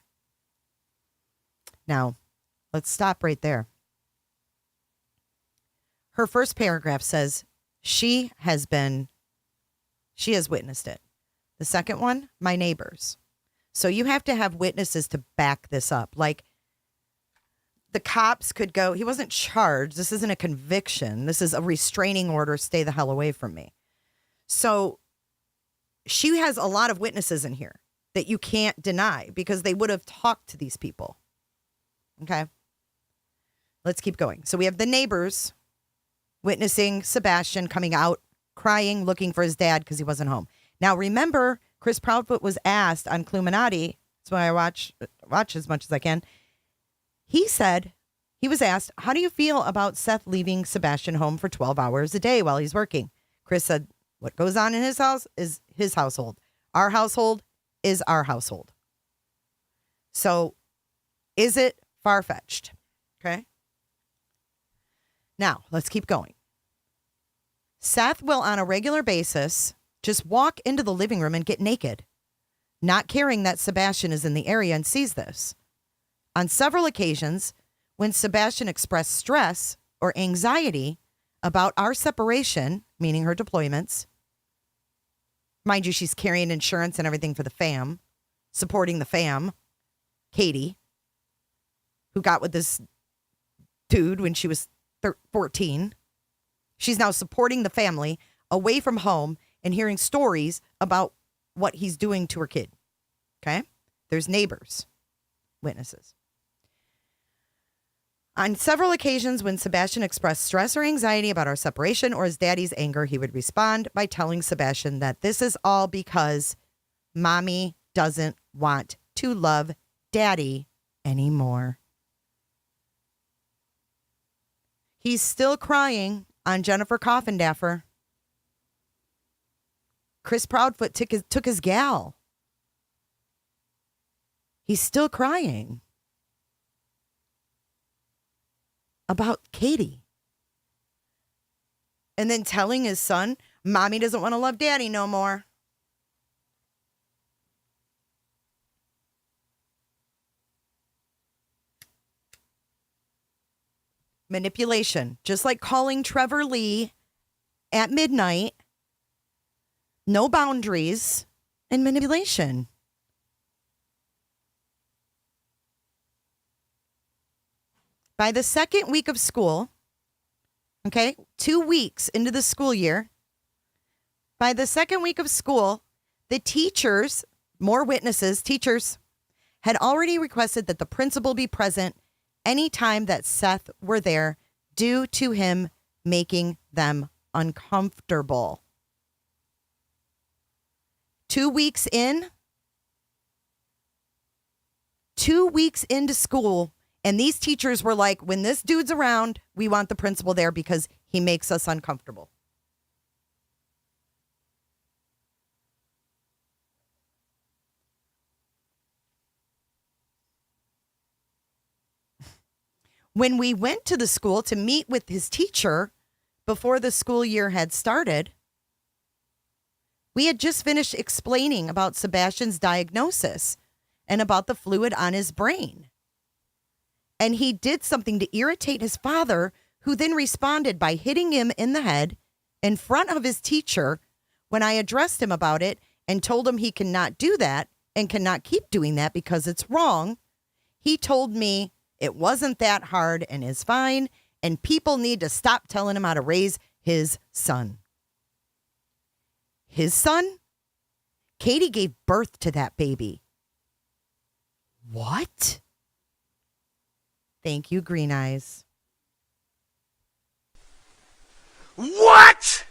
Now, let's stop right there. Her first paragraph says she has witnessed it. The second one, my neighbors. So you have to have witnesses to back this up. Like the cops could go, he wasn't charged. This isn't a conviction. This is a restraining order. Stay the hell away from me. So she has a lot of witnesses in here that you can't deny because they would have talked to these people. Okay. Let's keep going. So we have the neighbors witnessing Sebastian coming out, crying, looking for his dad because he wasn't home. Now, remember, Chris Proudfoot was asked on Cluminati. That's why I watch as much as I can. He was asked, how do you feel about Seth leaving Sebastian home for 12 hours a day while he's working? Chris said, what goes on in his house is his household. Our household is our household. So is it far-fetched? Okay. Now, let's keep going. Seth will, on a regular basis, just walk into the living room and get naked, not caring that Sebastian is in the area and sees this. On several occasions, when Sebastian expressed stress or anxiety about our separation, meaning her deployments, mind you, she's carrying insurance and everything for the fam, supporting the fam, Katie, who got with this dude when she was 14. She's now supporting the family away from home and hearing stories about what he's doing to her kid. Okay? There's neighbors, witnesses. On several occasions when Sebastian expressed stress or anxiety about our separation or his daddy's anger, he would respond by telling Sebastian that this is all because mommy doesn't want to love daddy anymore. He's still crying on Jennifer Coffindaffer. Chris Proudfoot took his gal. He's still crying about Katie. And then telling his son, mommy doesn't want to love daddy no more. Manipulation, just like calling Trevor Lee at midnight, no boundaries, and manipulation. By the second week of school, okay, 2 weeks into the school year, by the second week of school, the teachers, more witnesses, teachers had already requested that the principal be present anytime that Seth were there due to him making them uncomfortable. 2 weeks into school, and these teachers were like, when this dude's around, we want the principal there because he makes us uncomfortable. When we went to the school to meet with his teacher before the school year had started, we had just finished explaining about Sebastian's diagnosis and about the fluid on his brain. And he did something to irritate his father, who then responded by hitting him in the head in front of his teacher when I addressed him about it and told him he cannot do that and cannot keep doing that because it's wrong. He told me it wasn't that hard and is fine, and people need to stop telling him how to raise his son. His son? Katie gave birth to that baby. What? Thank you, Green Eyes. What?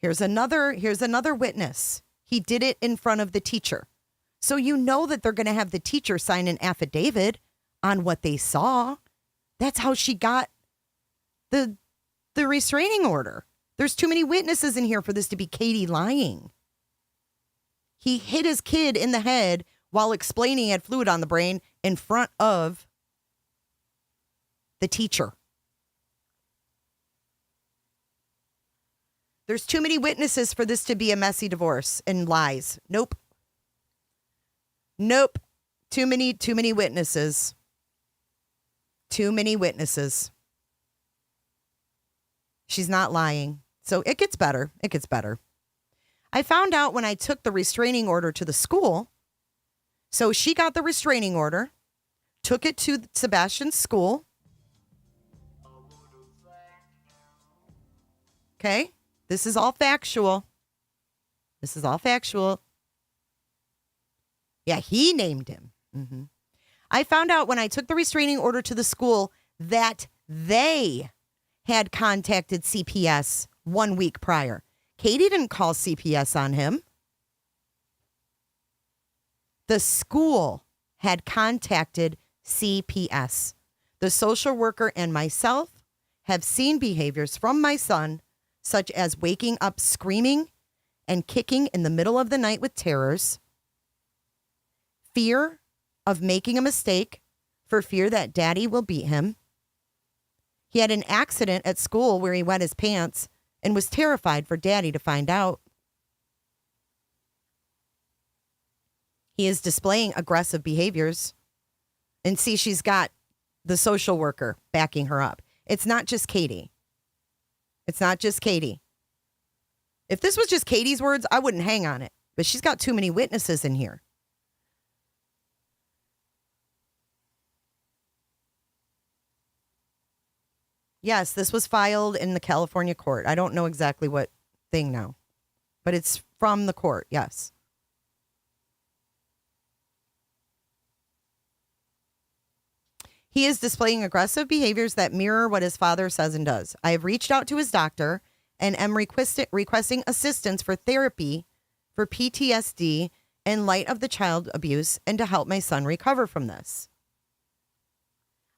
Here's another witness. He did it in front of the teacher. So you know that they're going to have the teacher sign an affidavit on what they saw. That's how she got the restraining order. There's too many witnesses in here for this to be Katie lying. He hit his kid in the head while explaining he had fluid on the brain in front of the teacher. There's too many witnesses for this to be a messy divorce and lies. Nope. Too many witnesses. Too many witnesses. She's not lying. So it gets better. It gets better. I found out when I took the restraining order to the school. So she got the restraining order, took it to Sebastian's school. Okay. This is all factual. Yeah, he named him. Mm-hmm. I found out when I took the restraining order to the school that they had contacted CPS 1 week prior. Katie didn't call CPS on him. The school had contacted CPS. The social worker and myself have seen behaviors from my son, such as waking up screaming and kicking in the middle of the night with terrors, fear of making a mistake for fear that daddy will beat him. He had an accident at school where he wet his pants and was terrified for daddy to find out. He is displaying aggressive behaviors. And see, she's got the social worker backing her up. It's not just Katie. It's not just Katie. If this was just Katie's words, I wouldn't hang on it. But she's got too many witnesses in here. Yes, this was filed in the California court. I don't know exactly what thing now, but it's from the court, yes. He is displaying aggressive behaviors that mirror what his father says and does. I have reached out to his doctor and am requesting assistance for therapy for PTSD in light of the child abuse and to help my son recover from this.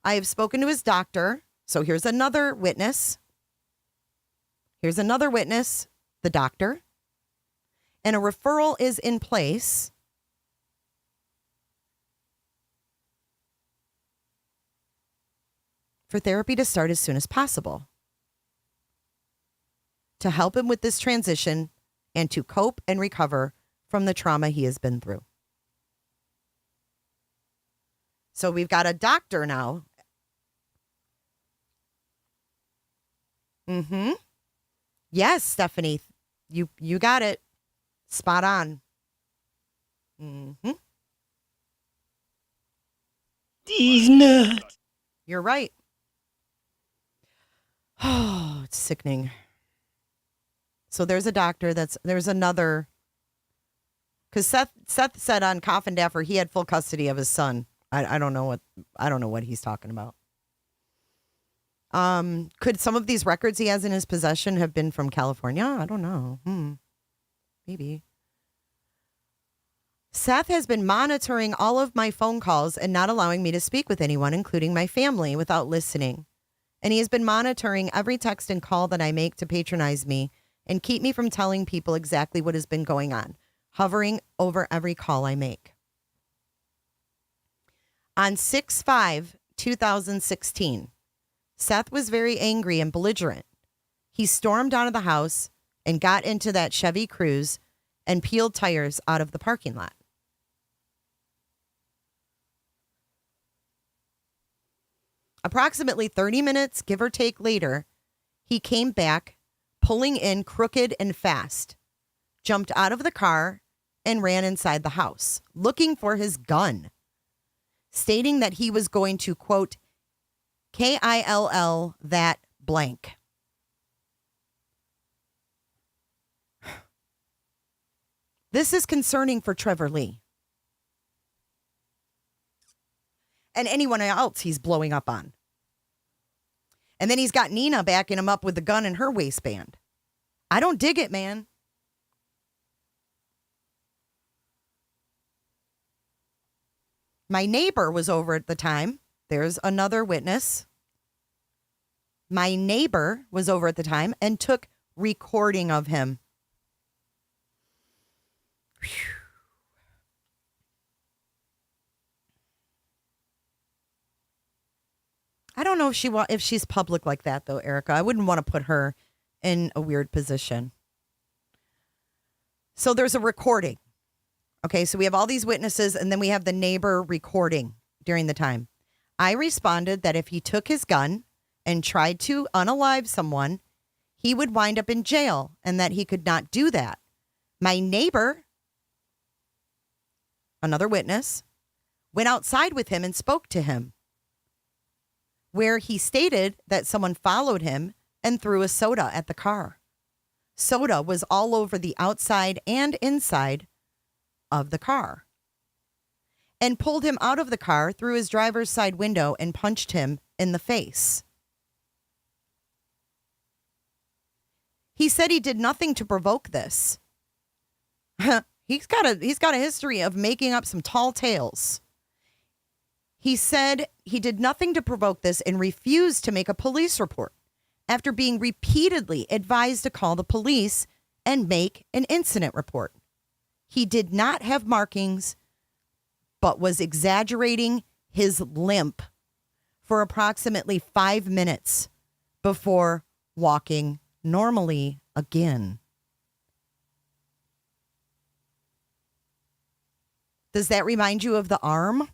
I have spoken to his doctor. So here's another witness. The doctor. And a referral is in place for therapy to start as soon as possible to help him with this transition and to cope and recover from the trauma he has been through. So we've got a doctor now. Mm-hmm. Yes, Stephanie, you got it. Spot on. Mm-hmm. These nuts. You're right. Oh, it's sickening. So there's a doctor there's another, because Seth said on Coffin Daffer he had full custody of his son. I don't know what he's talking about. Could some of these records he has in his possession have been from California? I don't know. Maybe. Seth has been monitoring all of my phone calls and not allowing me to speak with anyone, including my family, without listening. And he has been monitoring every text and call that I make to patronize me and keep me from telling people exactly what has been going on, hovering over every call I make. On 6/5/2016, Seth was very angry and belligerent. He stormed out of the house and got into that Chevy Cruze and peeled tires out of the parking lot. Approximately 30 minutes, give or take later, he came back, pulling in crooked and fast, jumped out of the car, and ran inside the house, looking for his gun, stating that he was going to, quote, KILL that blank. This is concerning for Trevor Lee. And anyone else he's blowing up on. And then he's got Nina backing him up with the gun in her waistband. I don't dig it, man. My neighbor was over at the time. There's another witness. My neighbor was over at the time and took recording of him. Whew. I don't know if she's public like that, though, Erica. I wouldn't want to put her in a weird position. So there's a recording. Okay, so we have all these witnesses, and then we have the neighbor recording during the time. I responded that if he took his gun and tried to unalive someone, he would wind up in jail, and that he could not do that. My neighbor, another witness, went outside with him and spoke to him, where he stated that someone followed him and threw a soda at the car. Soda was all over the outside and inside of the car, and pulled him out of the car through his driver's side window and punched him in the face. He said he did nothing to provoke this. He's got a history of making up some tall tales. He said he did nothing to provoke this and refused to make a police report after being repeatedly advised to call the police and make an incident report. He did not have markings, but was exaggerating his limp for approximately 5 minutes before walking normally again. Does that remind you of the arm?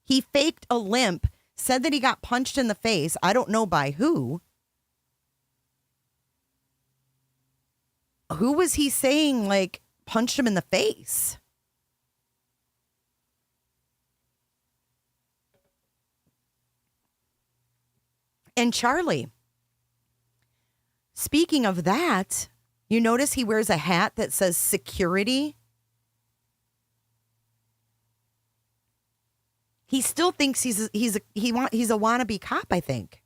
He faked a limp, said that he got punched in the face. I don't know by who. Who was he saying, like, punched him in the face? And Charlie, speaking of that, you notice he wears a hat that says security. He still thinks he's a wannabe cop, I think.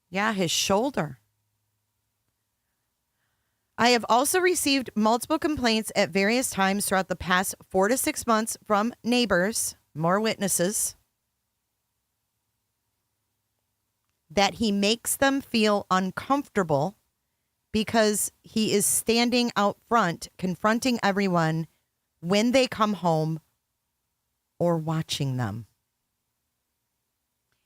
Yeah, his shoulder. I have also received multiple complaints at various times throughout the past 4 to 6 months from neighbors, more witnesses, that he makes them feel uncomfortable because he is standing out front, confronting everyone when they come home or watching them.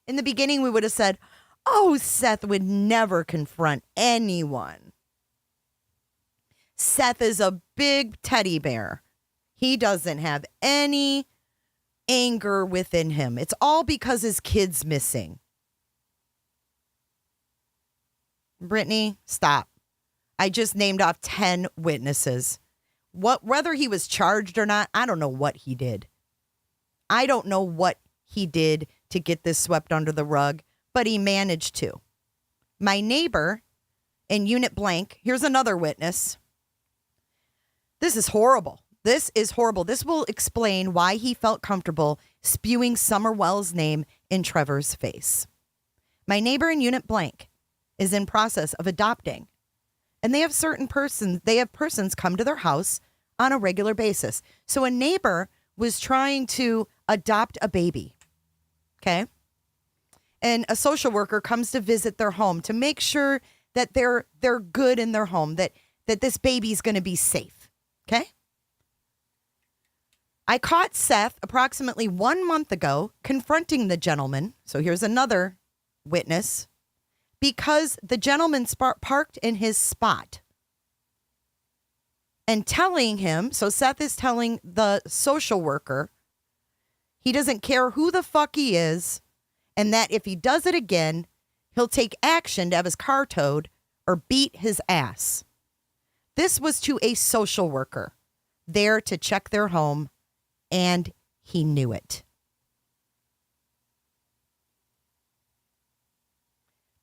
In the beginning, we would have said, oh, Seth would never confront anyone. Seth is a big teddy bear. He doesn't have any anger within him. It's all because his kid's missing. Brittany, stop. I just named off 10 witnesses. Whether he was charged or not, I don't know what he did. I don't know what he did to get this swept under the rug, but he managed to. My neighbor in Unit Blank, here's another witness. This is horrible. This is horrible. This will explain why he felt comfortable spewing Summer Wells' name in Trevor's face. My neighbor in Unit Blank is in process of adopting, and they have persons come to their house on a regular basis. So a neighbor was trying to adopt a baby. Okay. And a social worker comes to visit their home to make sure that they're good in their home, that this baby's going to be safe. Okay. I caught Seth approximately 1 month ago confronting the gentleman. So here's another witness, because the gentleman parked in his spot and telling him. So Seth is telling the social worker he doesn't care who the fuck he is, and that if he does it again, he'll take action to have his car towed or beat his ass. This was to a social worker there to check their home, and he knew it.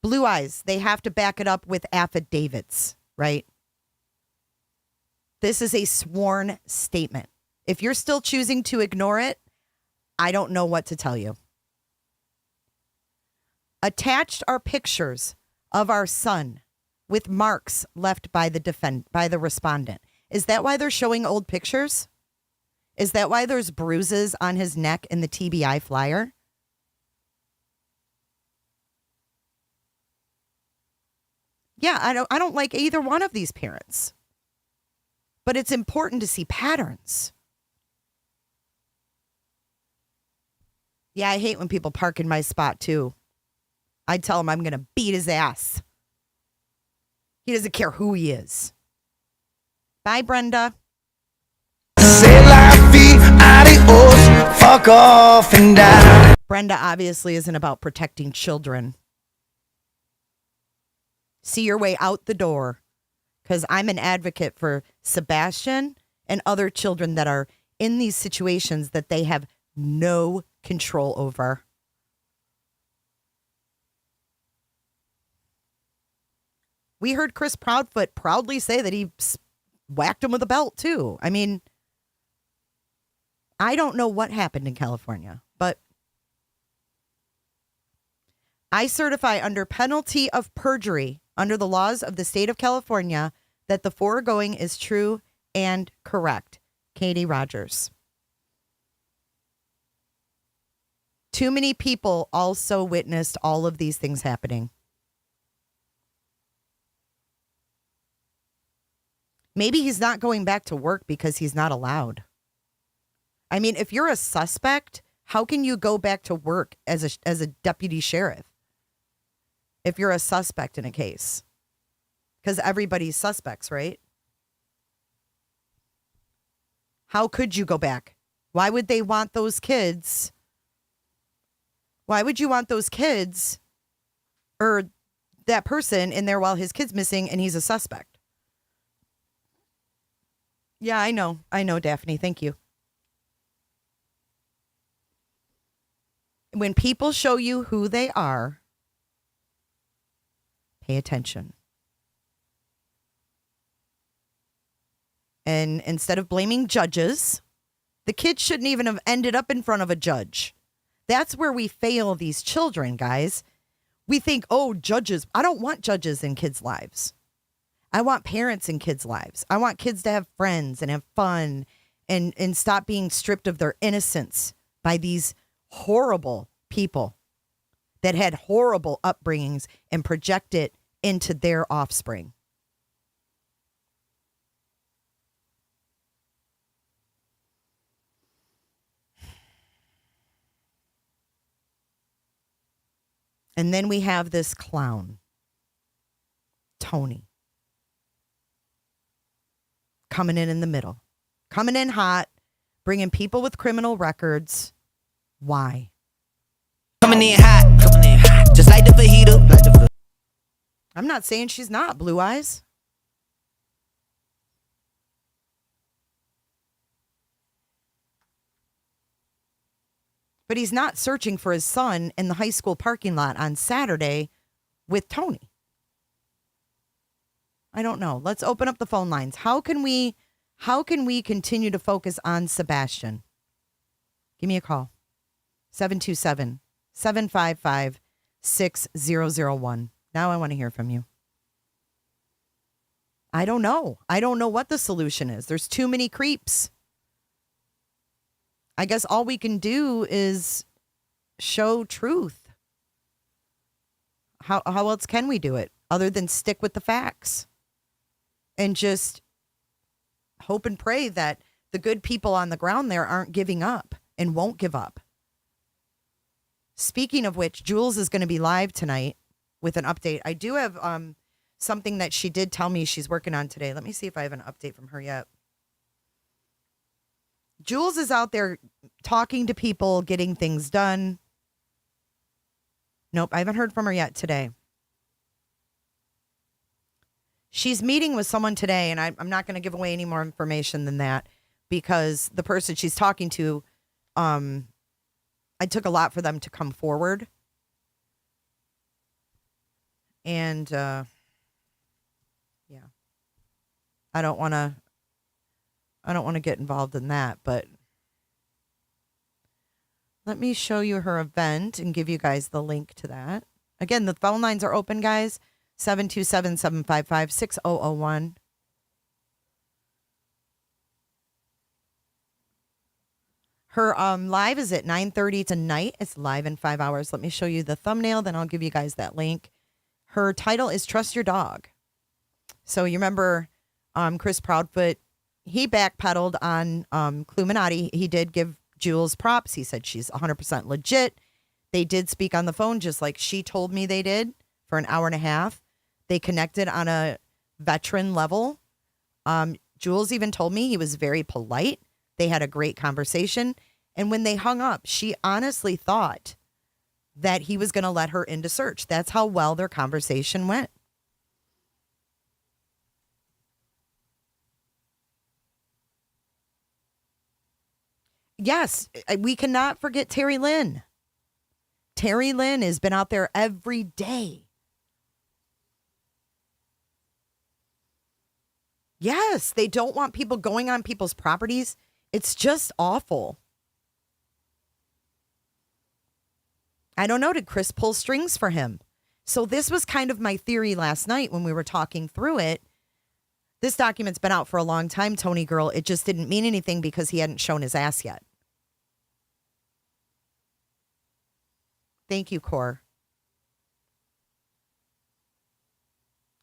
Blue Eyes, they have to back it up with affidavits, right? This is a sworn statement. If you're still choosing to ignore it, I don't know what to tell you. Attached are pictures of our son with marks left by the respondent. Is that why they're showing old pictures? Is that why there's bruises on his neck in the TBI flyer? Yeah, I don't like either one of these parents. But it's important to see patterns. Yeah, I hate when people park in my spot too. I tell him I'm going to beat his ass. He doesn't care who he is. Bye, Brenda. Adios, fuck off and die. Brenda obviously isn't about protecting children. See your way out the door, because I'm an advocate for Sebastian and other children that are in these situations that they have no control over. We heard Chris Proudfoot proudly say that he whacked him with a belt too. I mean, I don't know what happened in California, but I certify under penalty of perjury under the laws of the state of California that the foregoing is true and correct. Heidi Rogers. Too many people also witnessed all of these things happening. Maybe he's not going back to work because he's not allowed. I mean, if you're a suspect, how can you go back to work as a deputy sheriff? If you're a suspect in a case. Because everybody's suspects, right? How could you go back? Why would they want those kids? Why would you want those kids or that person in there while his kid's missing and he's a suspect? Yeah, I know, Daphne. Thank you. When people show you who they are, pay attention. And instead of blaming judges, the kids shouldn't even have ended up in front of a judge. That's where we fail these children, guys. We think, oh, judges. I don't want judges in kids' lives. I want parents in kids' lives. I want kids to have friends and have fun and stop being stripped of their innocence by these horrible people that had horrible upbringings and project it into their offspring. And then we have this clown, Tony, coming in the middle, coming in hot, bringing people with criminal records. Why? Coming in hot, just like the fajita. I'm not saying she's not, Blue Eyes. But he's not searching for his son in the high school parking lot on Saturday with Tony. I don't know. Let's open up the phone lines. How can we continue to focus on Sebastian? Give me a call. 727-755-6001. Now I want to hear from you. I don't know. I don't know what the solution is. There's too many creeps. I guess all we can do is show truth. How else can we do it other than stick with the facts and just hope and pray that the good people on the ground there aren't giving up and won't give up. Speaking of which, Jules is going to be live tonight with an update. I do have something that she did tell me she's working on today. Let me see if I have an update from her yet. Jules is out there talking to people, getting things done. Nope, I haven't heard from her yet today. She's meeting with someone today, and I'm not going to give away any more information than that because the person she's talking to, I took a lot for them to come forward. And, yeah, I don't want to get involved in that, but let me show you her event and give you guys the link to that. Again, the phone lines are open, guys. 727-755-6001. Her live is at 9:30 tonight. It's live in 5 hours. Let me show you the thumbnail, then I'll give you guys that link. Her title is Trust Your Dog. So you remember Chris Proudfoot, he backpedaled on Cluminati. He did give Jules props. He said she's 100% legit. They did speak on the phone just like she told me they did for an hour and a half. They connected on a veteran level. Jules even told me he was very polite. They had a great conversation. And when they hung up, she honestly thought that he was going to let her into search. That's how well their conversation went. Yes, we cannot forget Terry Lynn. Terry Lynn has been out there every day. Yes, they don't want people going on people's properties. It's just awful. I don't know. Did Chris pull strings for him? So this was kind of my theory last night when we were talking through it. This document's been out for a long time, Tony girl. It just didn't mean anything because he hadn't shown his ass yet. Thank you, Cor.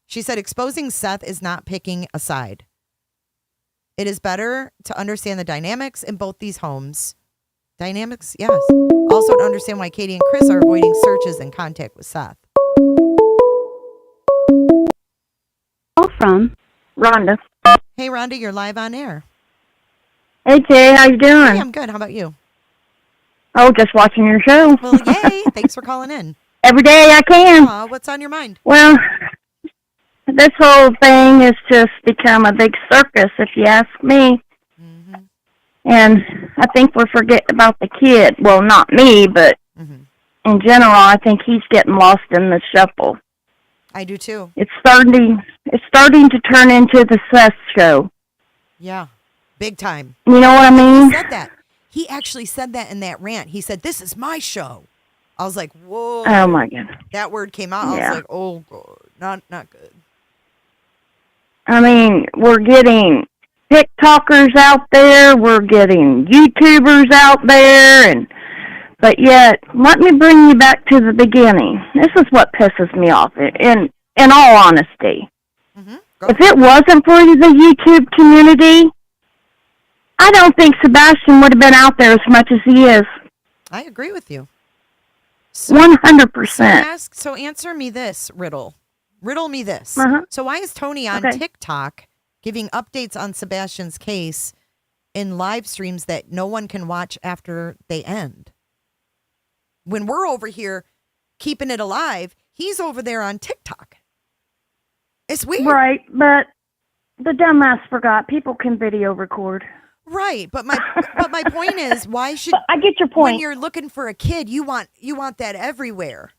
She said, exposing Seth is not picking a side. It is better to understand the dynamics in both these homes. Dynamics, yes. Also to understand why Katie and Chris are avoiding searches and contact with Seth. Call from Rhonda. Hey, Rhonda, you're live on air. Hey, Jay, how you doing? Hey, I'm good. How about you? Oh, just watching your show. Well, yay. Thanks for calling in. Every day I can. What's on your mind? Well, this whole thing has just become a big circus, if you ask me. Mm-hmm. And I think we're forgetting about the kid. Well, not me, but in general, I think he's getting lost in the shuffle. I do too. It's starting to turn into the Seth show. Yeah, big time. You know what I mean? He said that. He actually said that in that rant. He said, "This is my show." I was like, "Whoa!" Oh my God! That word came out. Yeah. I was like, "Oh God, not good." I mean, we're getting TikTokers out there, we're getting YouTubers out there, but yet, let me bring you back to the beginning. This is what pisses me off, in all honesty. If it wasn't for the YouTube community, I don't think Sebastian would have been out there as much as he is. I agree with you. So, 100%. So answer me this riddle. Riddle me this. So why is Tony on TikTok giving updates on Sebastian's case in live streams that no one can watch after they end? When we're over here keeping it alive, he's over there on TikTok. It's weird. Right, but the dumbass forgot people can video record. Right, but my point is, why should I get your when point. you're looking for a kid, you want that everywhere,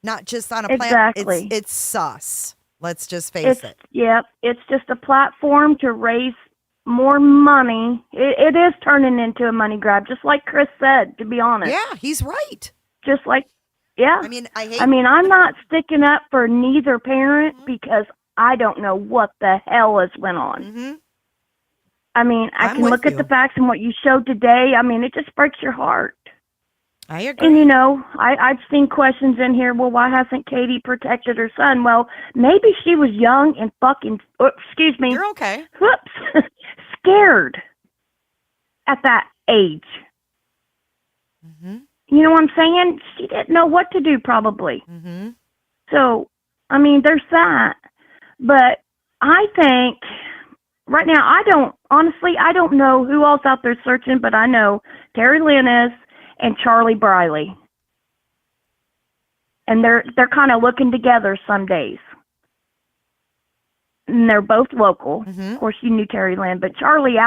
not just on a Exactly. It's sus. Let's just face it. Yep, it's just a platform to raise more money. It is turning into a money grab, just like Chris said, to be honest. Yeah, he's right. Just like, yeah. I mean, I'm not sticking up for neither parent because I don't know what the hell has went on. Mm-hmm. I mean, I can look at the facts and what you showed today. I mean, it just breaks your heart. I agree. And, you know, I've seen questions in here, well, why hasn't Katie protected her son? Well, maybe she was young and excuse me. You're okay. Whoops. Scared at that age. Mm-hmm. You know what I'm saying? She didn't know what to do, probably. Mm-hmm. So, I mean, there's that. But I think right now, I don't know who else out there searching, but I know Terry Lynn is and Charlie Briley. And they're kind of looking together some days. And they're both local. Mm-hmm. Of course, you knew Terry Lynn, but Charlie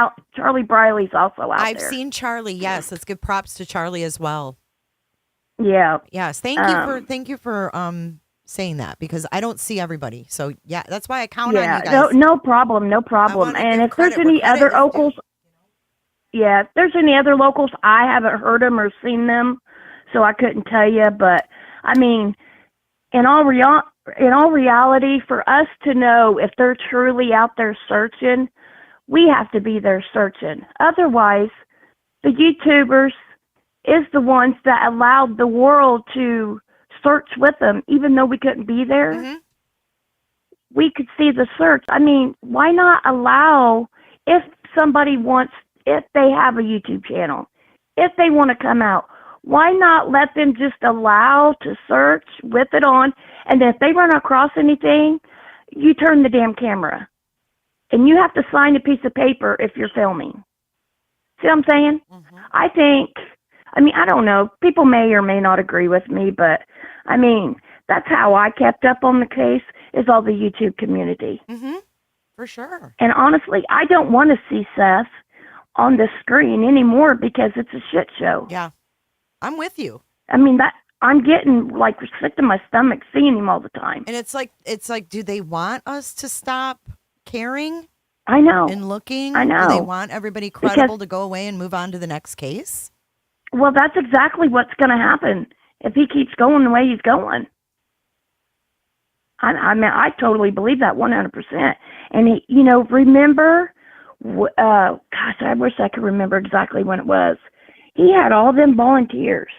Briley's also out there. I've seen Charlie. Yes, let's give props to Charlie as well. Yeah. Yes, thank you for saying that, because I don't see everybody. So yeah, that's why I count on you guys. No problem. And if there's any other locals, if there's any other locals, I haven't heard them or seen them, so I couldn't tell you. But I mean, in all reality, for us to know if they're truly out there searching, we have to be there searching. Otherwise, the YouTubers is the ones that allowed the world to search with them, even though we couldn't be there. Mm-hmm. We could see the search. I mean, why not allow, if they have a YouTube channel, if they want to come out, why not let them just allow to search with it on, and then if they run across anything, you turn the damn camera. And you have to sign a piece of paper if you're filming. See what I'm saying? Mm-hmm. I don't know. People may or may not agree with me, but, I mean, that's how I kept up on the case, is all the YouTube community. Mm-hmm. For sure. And honestly, I don't want to see Seth on the screen anymore because it's a shit show. Yeah. I'm with you. I mean, I'm getting, like, sick to my stomach seeing him all the time. And it's like, do they want us to stop caring? I know. And looking? I know. Do they want everybody credible to go away and move on to the next case? Well, that's exactly what's going to happen if he keeps going the way he's going. I mean, I totally believe that 100%. And, remember, gosh, I wish I could remember exactly when it was. He had all them volunteers,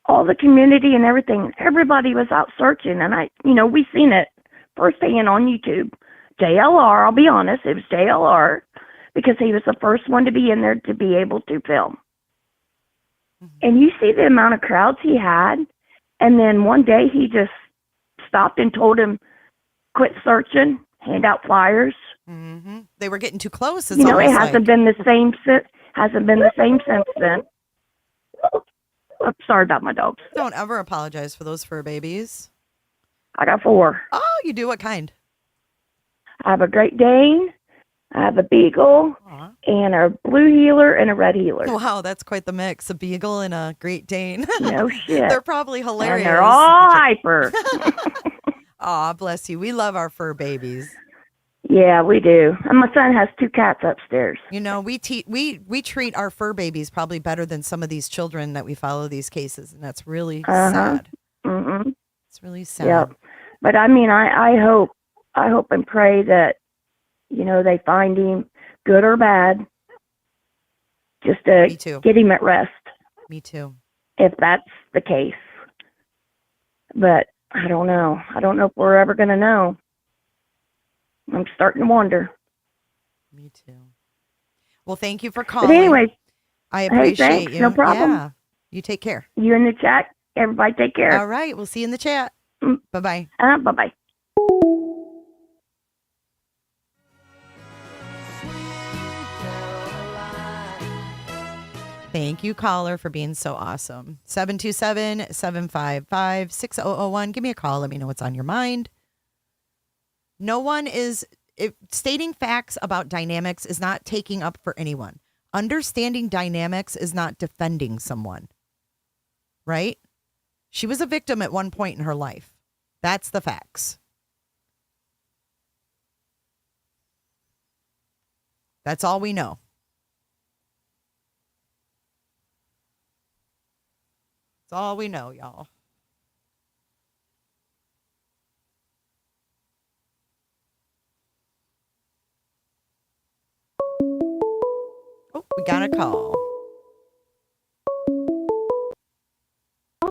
all the community and everything. Everybody was out searching, and we seen it firsthand on YouTube. JLR, I'll be honest, it was JLR, because he was the first one to be in there to be able to film. And you see the amount of crowds he had, and then one day he just stopped and told him, quit searching, hand out flyers. Mm-hmm. They were getting too close. It hasn't been the same since then. I'm sorry about my dogs. Don't ever apologize for those fur babies. I got 4. Oh, you do? What kind? I have a Great Dane, I have a Beagle, and a Blue Heeler and a Red Heeler. Wow, that's quite the mix. A Beagle and a Great Dane. No shit. They're probably hilarious. And they're all hyper. Aw, bless you. We love our fur babies. Yeah, we do. And my son has 2 cats upstairs. We treat our fur babies probably better than some of these children that we follow these cases, and that's really sad. Mm-hmm. It's really sad. Yep. But I mean, I hope and pray that, they find him, good or bad, just to get him at rest. Me too. If that's the case. But I don't know. I don't know if we're ever going to know. I'm starting to wonder. Me too. Well, thank you for calling. But anyway, I appreciate thanks, you. No problem. Yeah. You take care. You in the chat. Everybody take care. All right. We'll see you in the chat. Bye-bye. Bye-bye. Thank you, caller, for being so awesome. 727-755-6001. Give me a call. Let me know what's on your mind. No one is stating facts about dynamics is not taking up for anyone. Understanding dynamics is not defending someone. Right? She was a victim at one point in her life. That's the facts. That's all we know. That's all we know, y'all. Oh, we got a call.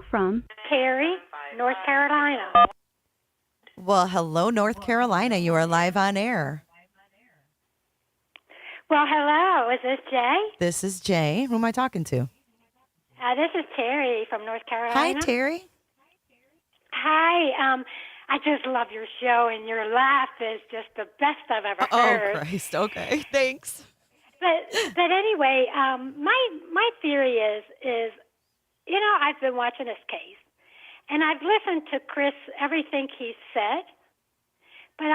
From Terry, North Carolina. Well, hello, North Carolina. You are live on air. Well, hello. Is this Jay? This is Jay. Who am I talking to? This is Terry from North Carolina. Hi, Terry. Hi. I just love your show, and your laugh is just the best I've ever heard. Oh, Christ. Okay. Thanks. But anyway, my theory is I've been watching this case, and I've listened to Chris, everything he said, but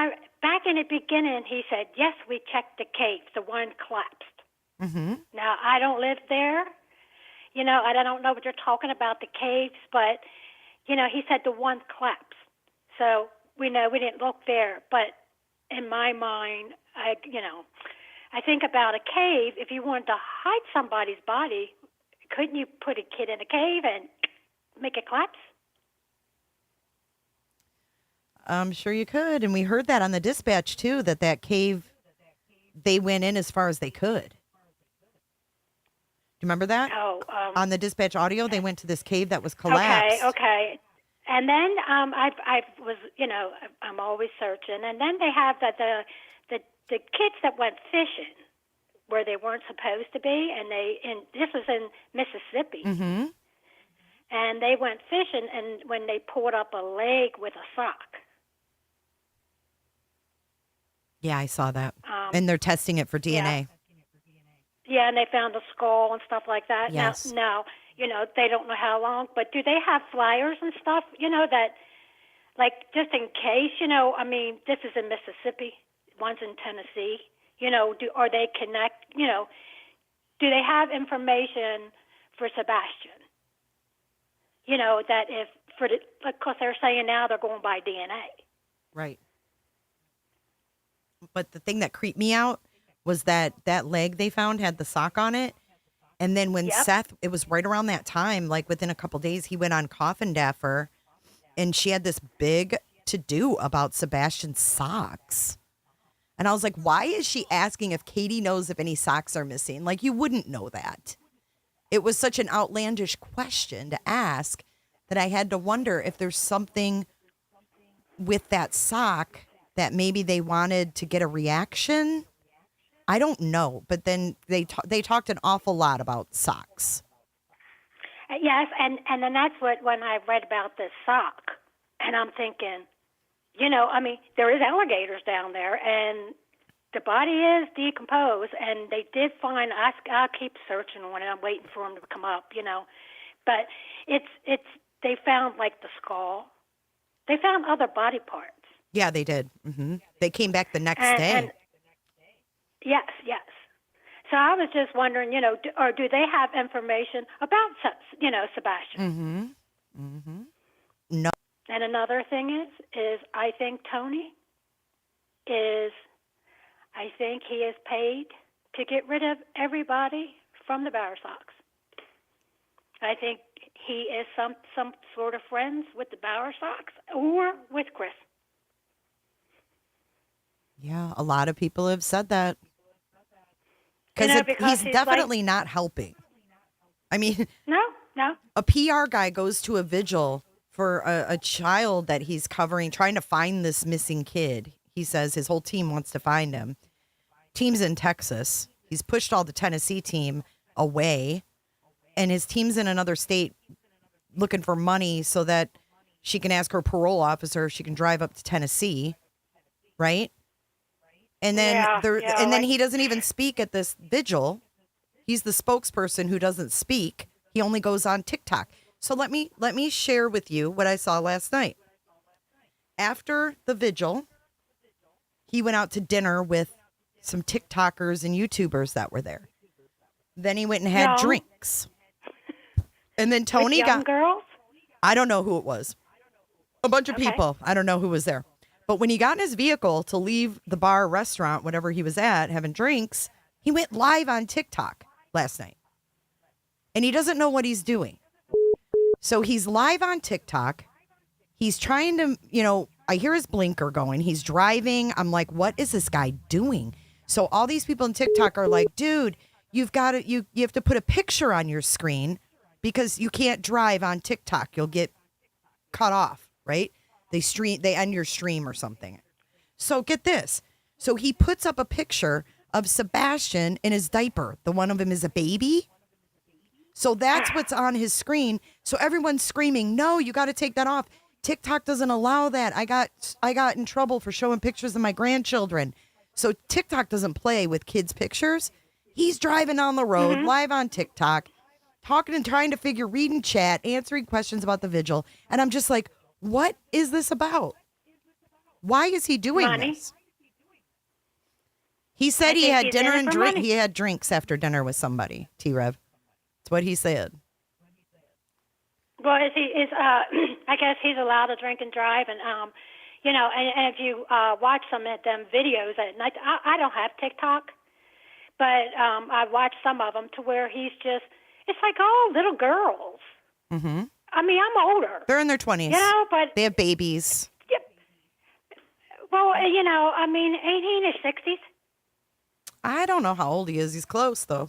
back in the beginning, he said, yes, we checked the cave. The one collapsed. Mm-hmm. Now, I don't live there. I don't know what you're talking about, the caves, but, he said the one collapsed. So we know we didn't look there. But in my mind, I think about a cave. If you wanted to hide somebody's body, couldn't you put a kid in a cave and make it collapse? I'm sure you could. And we heard that on the dispatch, too, that cave, they went in as far as they could. Do you remember that? Oh. On the dispatch audio, they went to this cave that was collapsed. Okay. And then I was, I'm always searching. And then they have the kids that went fishing where they weren't supposed to be, and this was in Mississippi. Mm-hmm. And they went fishing, and when they pulled up a leg with a sock. Yeah, I saw that. And they're testing it for DNA. Yeah, and they found a skull and stuff like that. Yes. Now, they don't know how long, but do they have flyers and stuff, that, like, just in case, this is in Mississippi, one's in Tennessee, are they do they have information for Sebastian? That if, because they're saying now they're going by DNA. Right. But the thing that creeped me out was that leg they found had the sock on it. And then when Seth, it was right around that time, like within a couple days, he went on Coffin Daffer, and she had this big to-do about Sebastian's socks. And I was like, why is she asking if Katie knows if any socks are missing? Like, you wouldn't know that. It was such an outlandish question to ask that I had to wonder if there's something with that sock that maybe they wanted to get a reaction. I don't know, but then they talked an awful lot about socks. Yes, and then that's when I read about this sock, and I'm thinking, there is alligators down there, and the body is decomposed, and they did find. I'll keep searching on it. I'm waiting for them to come up, but it's they found like the skull. They found other body parts. Yeah, they did. Mm-hmm. They came back the next day. And yes. So I was just wondering, or do they have information about, Sebastian? Mm-hmm. Mm-hmm. No. And another thing is I think Tony I think he is paid to get rid of everybody from the Bowersox. I think he is some sort of friends with the Bowersox or with Chris. Yeah, a lot of people have said that. Because he's definitely not helping. I mean, no. A PR guy goes to a vigil for a child that he's covering, trying to find this missing kid. He says his whole team wants to find him. Team's in Texas. He's pushed all the Tennessee team away, and his team's in another state looking for money so that she can ask her parole officer if she can drive up to Tennessee, right? And then then he doesn't even speak at this vigil. He's the spokesperson who doesn't speak. He only goes on TikTok. So let me share with you what I saw last night. After the vigil, he went out to dinner with some TikTokers and YouTubers that were there. Then he went and had drinks. And then Tony with young girls? I don't know who it was. A bunch of people. I don't know who was there. But when he got in his vehicle to leave the bar, restaurant, whatever he was at, having drinks, he went live on TikTok last night. And he doesn't know what he's doing. So he's live on TikTok. He's trying to, I hear his blinker going. He's driving. I'm like, what is this guy doing? So all these people on TikTok are like, dude, you have to put a picture on your screen because you can't drive on TikTok. You'll get cut off, right? They end your stream or something. So get this. So he puts up a picture of Sebastian in his diaper. The one of him is a baby. So that's what's on his screen. So everyone's screaming, no, you got to take that off. TikTok doesn't allow that. I got in trouble for showing pictures of my grandchildren. So TikTok doesn't play with kids' pictures. He's driving on the road, live on TikTok, talking and trying to reading chat, answering questions about the vigil. And I'm just like, what is this about? Why is he doing this? He said he had dinner and drink. He had drinks after dinner with somebody. T-Rev. That's what he said. Well, I guess he's allowed to drink and drive, and and if you watch some of them videos at night, I don't have TikTok, but I watched some of them to where it's like all little girls. Mm-hmm. I mean, I'm older. They're in their 20s. But they have babies. Yep. Well, 18 is 60s. I don't know how old he is. He's close, though.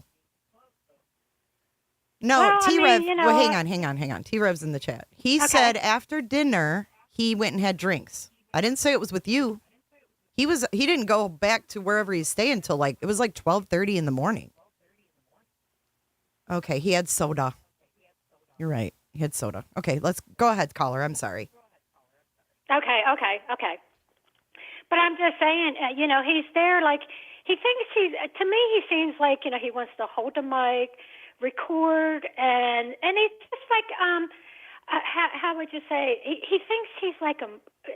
No, well, T-Rev. Well, hang on. T-Rev's in the chat. He said after dinner, he went and had drinks. I didn't say it was with you. He didn't go back to wherever he's staying until it was like 12:30 in the morning. Okay, he had soda. You're right. He had soda. Okay, let's go ahead, caller. I'm sorry. Okay. But I'm just saying, he's there like he thinks to me, he seems like, he wants to hold the mic, record, and it's just like, how would you say, he thinks he's like,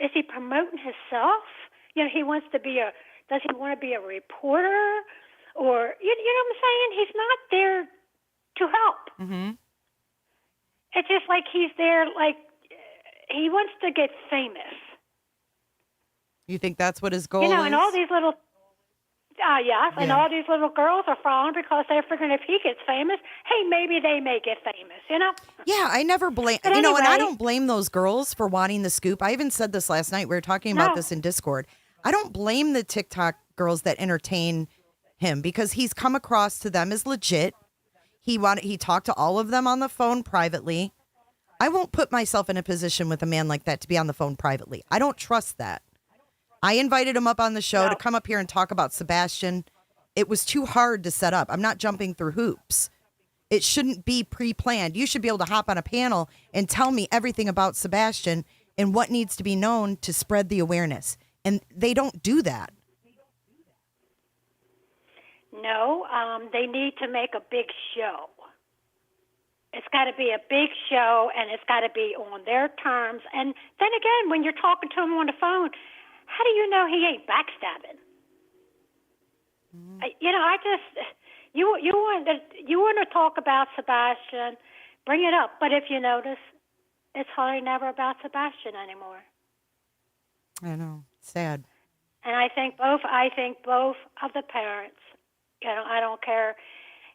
is he promoting himself? He wants to does he want to be a reporter? Or, you know what I'm saying? He's not there to help. Mm-hmm. It's just like he's there, like, he wants to get famous. You think that's what his goal is? And all these little, and all these little girls are following because they're figuring if he gets famous, hey, maybe they may get famous, Yeah, I never blame, but anyway, and I don't blame those girls for wanting the scoop. I even said this last night. We were talking about this in Discord. I don't blame the TikTok girls that entertain him because he's come across to them as legit. He talked to all of them on the phone privately. I won't put myself in a position with a man like that to be on the phone privately. I don't trust that. I invited him up on the show to come up here and talk about Sebastian. It was too hard to set up. I'm not jumping through hoops. It shouldn't be pre-planned. You should be able to hop on a panel and tell me everything about Sebastian and what needs to be known to spread the awareness. And they don't do that. No, they need to make a big show. It's got to be a big show, and it's got to be on their terms. And then again, when you're talking to him on the phone, how do you know he ain't backstabbing? Mm-hmm. You want to talk about Sebastian, bring it up. But if you notice, it's hardly never about Sebastian anymore. I know, sad. And I think both of the parents. I don't care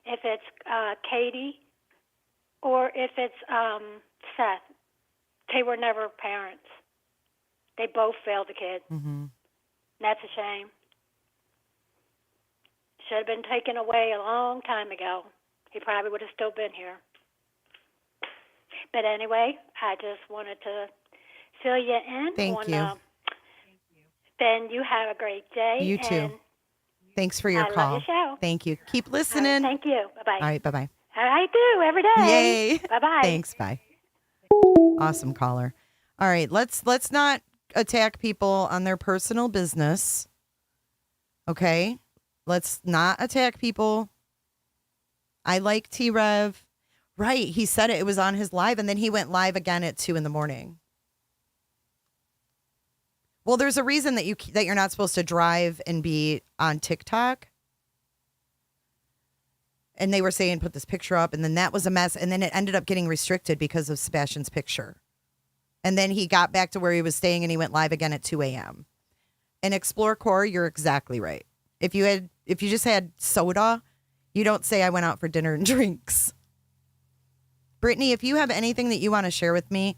if it's Katie or if it's Seth. They were never parents. They both failed the kid. Mm-hmm. That's a shame. Should have been taken away a long time ago. He probably would have still been here. But anyway, I just wanted to fill you in. Thank you. Ben, you have a great day. You too. Thanks for your call. I love your show. Thank you. Keep listening. Thank you. Bye-bye. All right, bye-bye. I do every day. Yay. Bye-bye. Thanks, bye. Awesome caller. All right, let's not attack people on their personal business. Okay? Let's not attack people. I like T-Rev. Right, he said it. It was on his live, and then he went live again at 2 in the morning. Well, there's a reason that you're not supposed to drive and be on TikTok. And they were saying, put this picture up, and then that was a mess. And then it ended up getting restricted because of Sebastian's picture. And then he got back to where he was staying, and he went live again at 2 a.m. And Explore Core, you're exactly right. If you just had soda, you don't say I went out for dinner and drinks. Brittany, if you have anything that you want to share with me,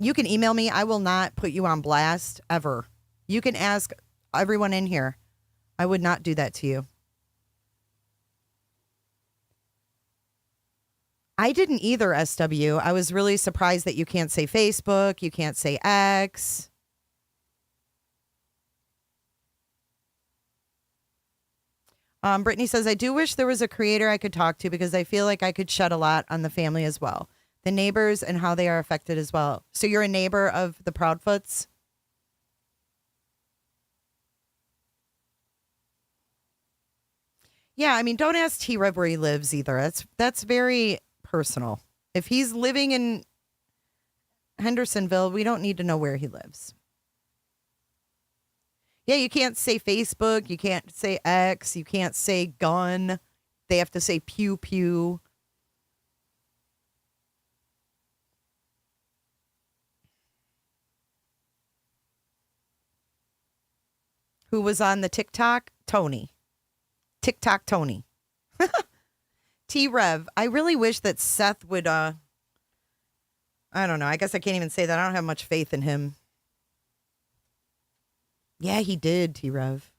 you can email me. I will not put you on blast ever. You can ask everyone in here. I would not do that to you. I didn't either, SW. I was really surprised that you can't say Facebook, you can't say X. Brittany says, I do wish there was a creator I could talk to because I feel like I could shed a lot on the family as well. The neighbors and how they are affected as well. So you're a neighbor of the Proudfoots? Yeah, I mean, don't ask T-Rev where he lives either. That's very personal. If he's living in Hendersonville, we don't need to know where he lives. Yeah, you can't say Facebook. You can't say X. You can't say gun. They have to say pew pew. Who was on the TikTok? Tony. TikTok Tony. T-Rev. I really wish that Seth would, I don't know. I guess I can't even say that. I don't have much faith in him. Yeah, he did, T-Rev.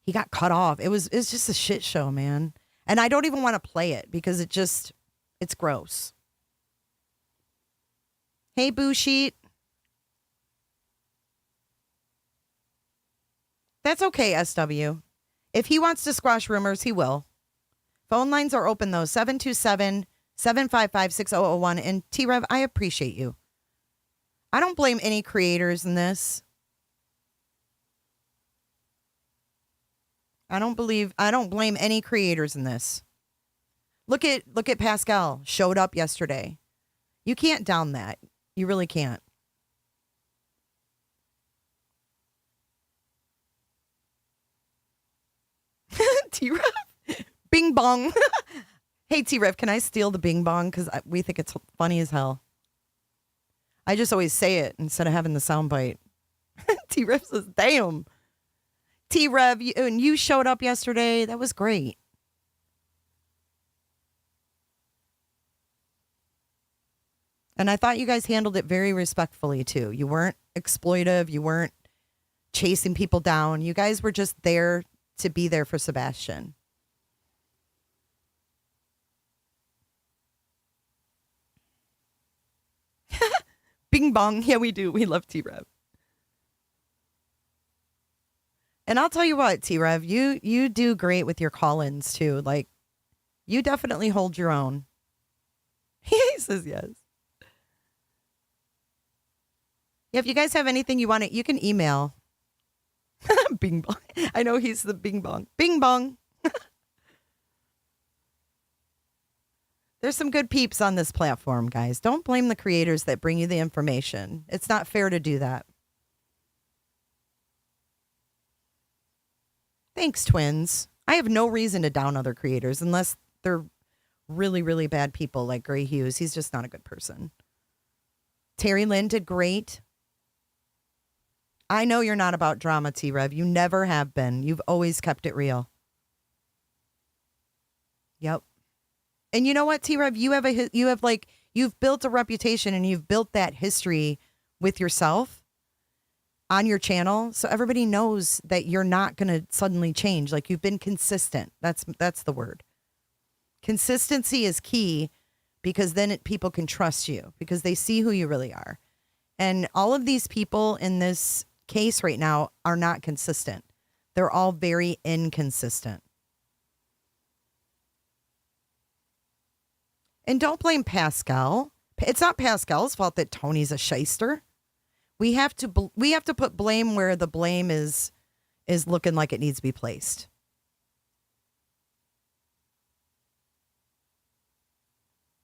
He got cut off. It's just a shit show, man. And I don't even want to play it because it's gross. Hey, Boo Sheet. That's okay, SW. If he wants to squash rumors, he will. Phone lines are open, though. 727-755-6001. And T-Rev, I appreciate you. I don't blame any creators in this. I don't blame any creators in this. Look at Pascal. Showed up yesterday. You can't down that. You really can't. T-Rev. Bing bong. Hey, T-Rev, can I steal the bing bong? Because we think it's funny as hell. I just always say it instead of having the soundbite. T-Rev says, damn. T-Rev, you showed up yesterday. That was great. And I thought you guys handled it very respectfully, too. You weren't exploitive. You weren't chasing people down. You guys were just there to be there for Sebastian. Bing bong. Yeah, we do. We love T-Rev. And I'll tell you what, T-Rev, you do great with your call-ins, too. Like, you definitely hold your own. He says yes. Yeah, if you guys have anything you want to, you can email. Bing bong. I know he's the bing bong. Bing bong. There's some good peeps on this platform, guys. Don't blame the creators that bring you the information. It's not fair to do that. Thanks, twins. I have no reason to down other creators unless they're really, really bad people like Gray Hughes. He's just not a good person. Terry Lynn did great. I know you're not about drama, T-Rev. You never have been. You've always kept it real. Yep. And you know what, T-Rev? You've built a reputation and you've built that history with yourself on your channel. So everybody knows that you're not going to suddenly change. Like, you've been consistent. That's the word. Consistency is key because then people can trust you because they see who you really are. And all of these people in this case right now are not consistent. They're all very inconsistent. And don't blame Pascal. It's not Pascal's fault that Tony's a shyster. We have to put blame where the blame is looking like it needs to be placed.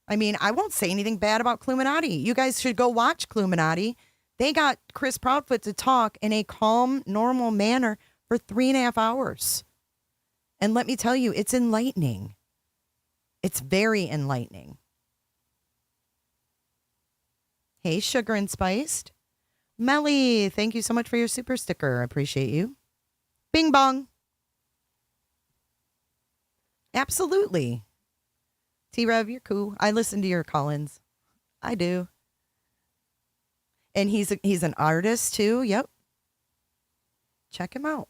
I mean, I won't say anything bad about Cluminati. You guys should go watch Cluminati. They got Chris Proudfoot to talk in a calm, normal manner for 3.5 hours. And let me tell you, it's enlightening. It's very enlightening. Hey, Sugar and Spiced. Melly, thank you so much for your super sticker. I appreciate you. Bing bong. Absolutely. T-Rev, you're cool. I listen to your call-ins. I do. And he's an artist too. Yep. Check him out.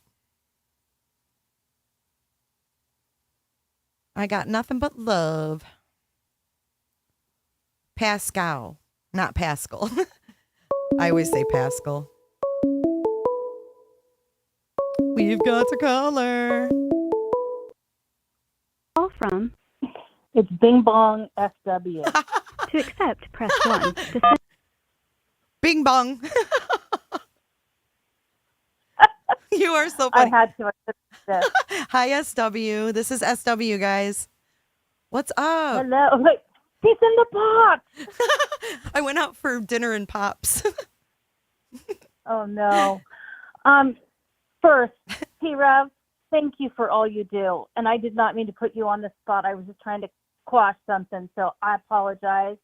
I got nothing but love. Pascal. Not Pascal. I always say Pascal. We've got a caller. Call from. It's Bing Bong SW. To accept, press 1. Bing bong. You are so funny. I had to accept this. Hi, SW. This is SW, guys. What's up? Hello. Look, he's in the box. I went out for dinner and pops. Oh, no. First, T-Rev, thank you for all you do. And I did not mean to put you on the spot. I was just trying to quash something, so I apologize.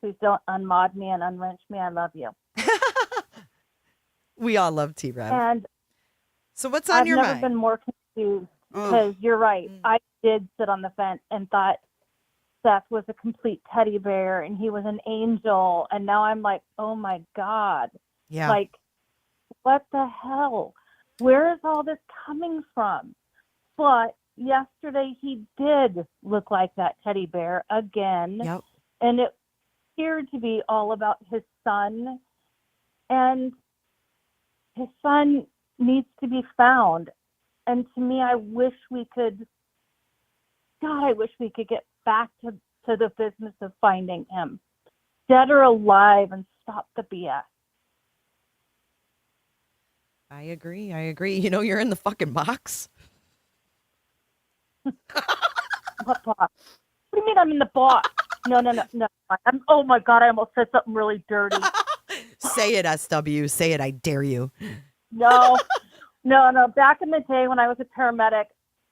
Please don't unmod me and unwrench me. I love you. We all love T-Rev. And so what's on your mind? I've never been more confused because you're right. I did sit on the fence and thought Seth was a complete teddy bear and he was an angel. And now I'm like, oh my God. Yeah. Like, what the hell? Where is all this coming from? But yesterday he did look like that teddy bear again. Yep. And it appeared to be all about his son. And his son needs to be found. And to me, I wish we could get back to the business of finding him, dead or alive, and stop the BS. I agree. You know, you're in the fucking box. What box? What do you mean I'm in the box? No. Oh my God, I almost said something really dirty. Say it, SW. Say it. I dare you. No. Back in the day when I was a paramedic,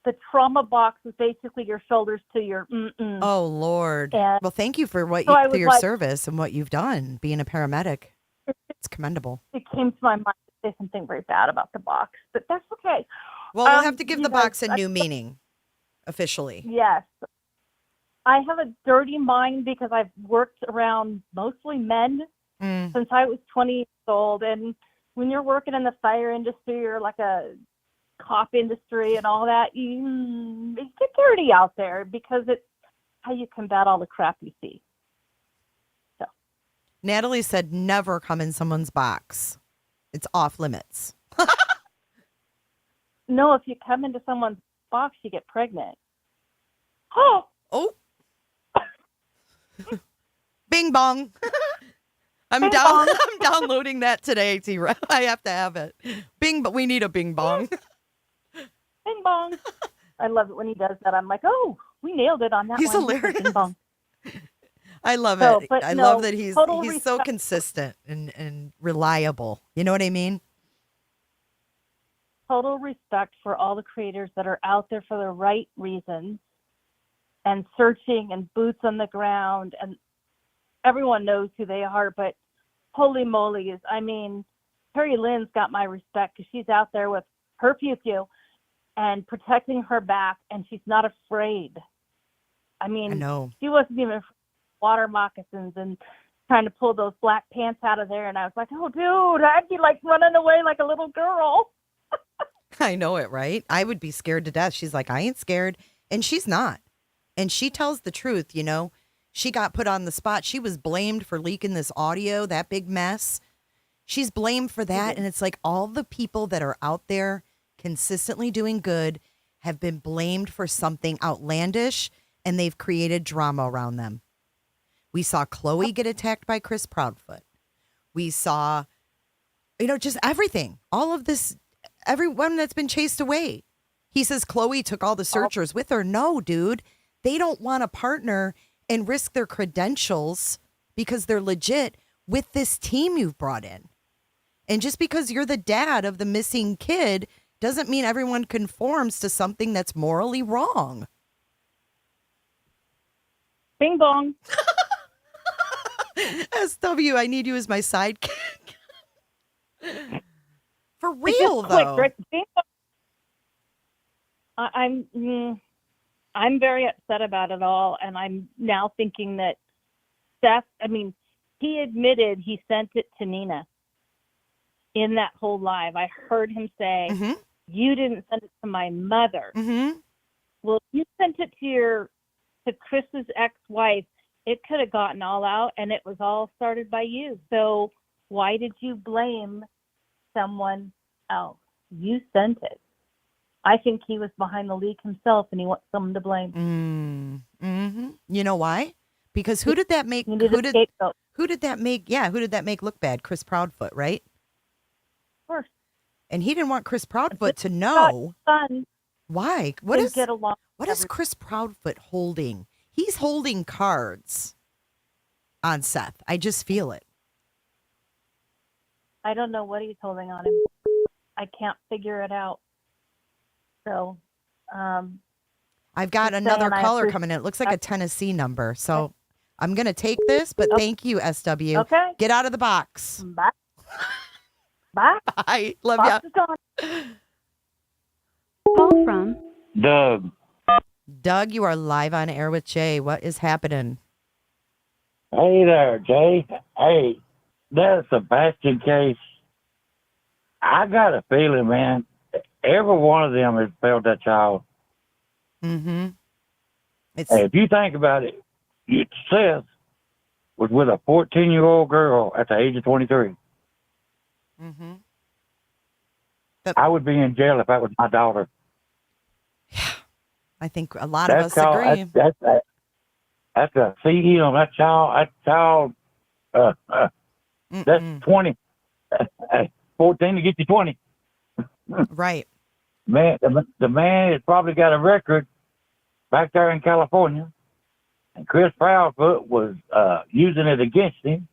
the trauma box was basically your shoulders to your mm-mm. Oh, Lord. And well, thank you for so for your service and what you've done being a paramedic. It's commendable. It came to my mind to say something very bad about the box, but that's okay. Well, we'll have to give the box a new meaning, officially. Yes. I have a dirty mind because I've worked around mostly men since I was 20 years old. And when you're working in the fire industry or like a cop industry and all that, you get dirty out there because it's how you combat all the crap you see. So Natalie said never come in someone's box. It's off limits. No, if you come into someone's box, you get pregnant. Oh. Bing bong. I'm downloading that today, T-Rev. I have to have it. Bing, but we need a bing bong. Bing bong. I love it when he does that. I'm like, oh, we nailed it on that. He's one. hilarious. Bing bong. I love it. I love that he's so consistent and reliable. You know what I mean? Total respect for all the creators that are out there for the right reasons and searching and boots on the ground, and everyone knows who they are, but holy moly, I mean, Terry Lynn's got my respect because she's out there with her pew-pew and protecting her back, and she's not afraid. I mean, she wasn't even afraid of water moccasins and trying to pull those black pants out of there, and I was like, oh, dude, I'd be like running away like a little girl. I know it, right? I would be scared to death. She's like, I ain't scared, and she's not. And she tells the truth, you know. She got put on the spot. She was blamed for leaking this audio, that big mess. She's blamed for that. And it's like all the people that are out there consistently doing good have been blamed for something outlandish, and they've created drama around them. We saw Chloe get attacked by Chris Proudfoot. We saw, just everything. All of this, everyone that's been chased away. He says Chloe took all the searchers with her. No, dude. They don't want to partner and risk their credentials because they're legit with this team you've brought in. And just because you're the dad of the missing kid doesn't mean everyone conforms to something that's morally wrong. Bing bong. SW, I need you as my sidekick. For It real, just though. clicked, right? Bing bong. I'm very upset about it all, and I'm now thinking that Seth, he admitted he sent it to Nina in that whole live. I heard him say, you didn't send it to my mother. Well, if you sent it to Chris's ex-wife, it could have gotten all out, and it was all started by you. So why did you blame someone else? You sent it. I think he was behind the leak himself, and he wants someone to blame. You know why? Because who did that make? Who did that make? Yeah, who did that make look bad? Chris Proudfoot, right? Of course. And he didn't want Chris Proudfoot to know. Why? What is Chris Proudfoot holding? He's holding cards on Seth. I just feel it. I don't know what he's holding on him. I can't figure it out. So, I've got another caller coming in. It looks like a Tennessee number. So I'm going to take this, but thank you, SW. Okay. Get out of the box. Bye. Bye. Bye. Love Box ya. is gone. Call from Doug. Doug, you are live on air with Jay. What is happening? Hey there, Jay. Hey, that Sebastian case. I got a feeling, man, every one of them has failed that child. Hey, if you think about it, Seth was with a 14-year-old girl at the age of 23. I would be in jail if that was my daughter. I think a lot of us agree. That's a CEM. That child, that's 20. 14 to get you 20. Right. Man, the man has probably got a record back there in California, and Chris Proudfoot was using it against him.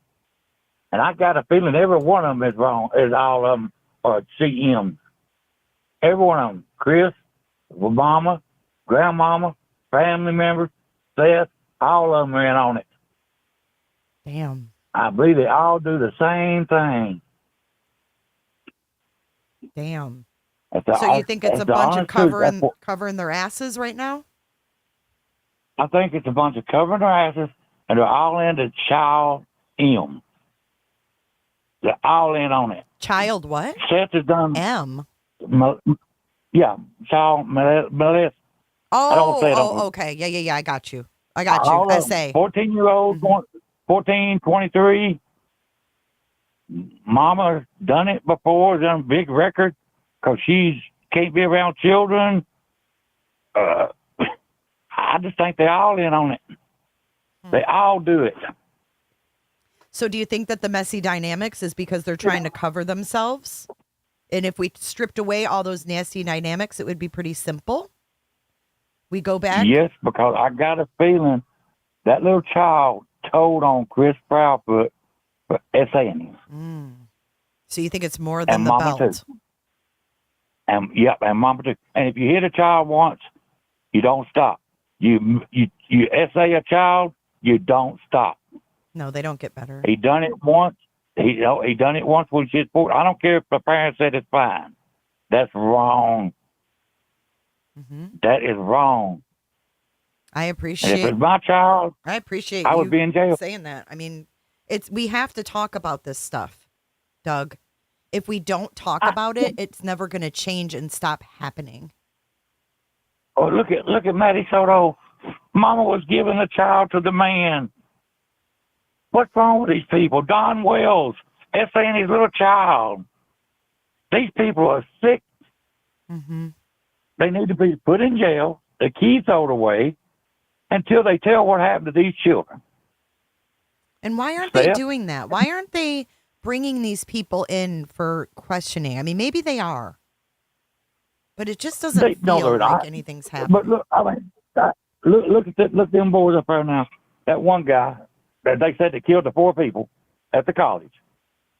And I got a feeling every one of them is wrong. Is all of them are CMs. Every one of them. Chris, mama, grandmama, family members, Seth, all of them are in on it. Damn. I believe they all do the same thing. Damn. So you think it's a bunch of covering their asses right now? I think it's a bunch of covering their asses, and they're all into child M. They're all in on it. Child what? Seth has done M. Yeah, child molest. Okay. Yeah. I got you. I say 14-year-old, 14, 23. Mama done it before, done a big record because she can't be around children. I just think they're all in on it. They all do it. So do you think that the messy dynamics is because they're trying to cover themselves? And if we stripped away all those nasty dynamics, it would be pretty simple? We go back? Yes, because I got a feeling that little child told on Chris Proudfoot for essaying him. So you think it's more than the Mama belt? Too. And Mama too. And if you hit a child once, you don't stop. You essay a child, you don't stop. No, they don't get better. He done it once. He done it once when she's 4. I don't care if the parents said it's fine. That's wrong. That is wrong. I And appreciate. if it's my child, I appreciate. I would be in jail. Saying that. I mean, we have to talk about this stuff, Doug. If we don't talk about it, it's never going to change and stop happening. Oh, look at Matty Soto. Mama was giving a child to the man. What's wrong with these people? Don Wells, essaying his little child. These people are sick. They need to be put in jail, the key thrown away, until they tell what happened to these children. And why aren't they doing that? Why aren't they bringing these people in for questioning? I mean, maybe they are, but it just doesn't feel like anything's happening. But look, look at them boys up there now. That one guy that they said that killed the 4 people at the college.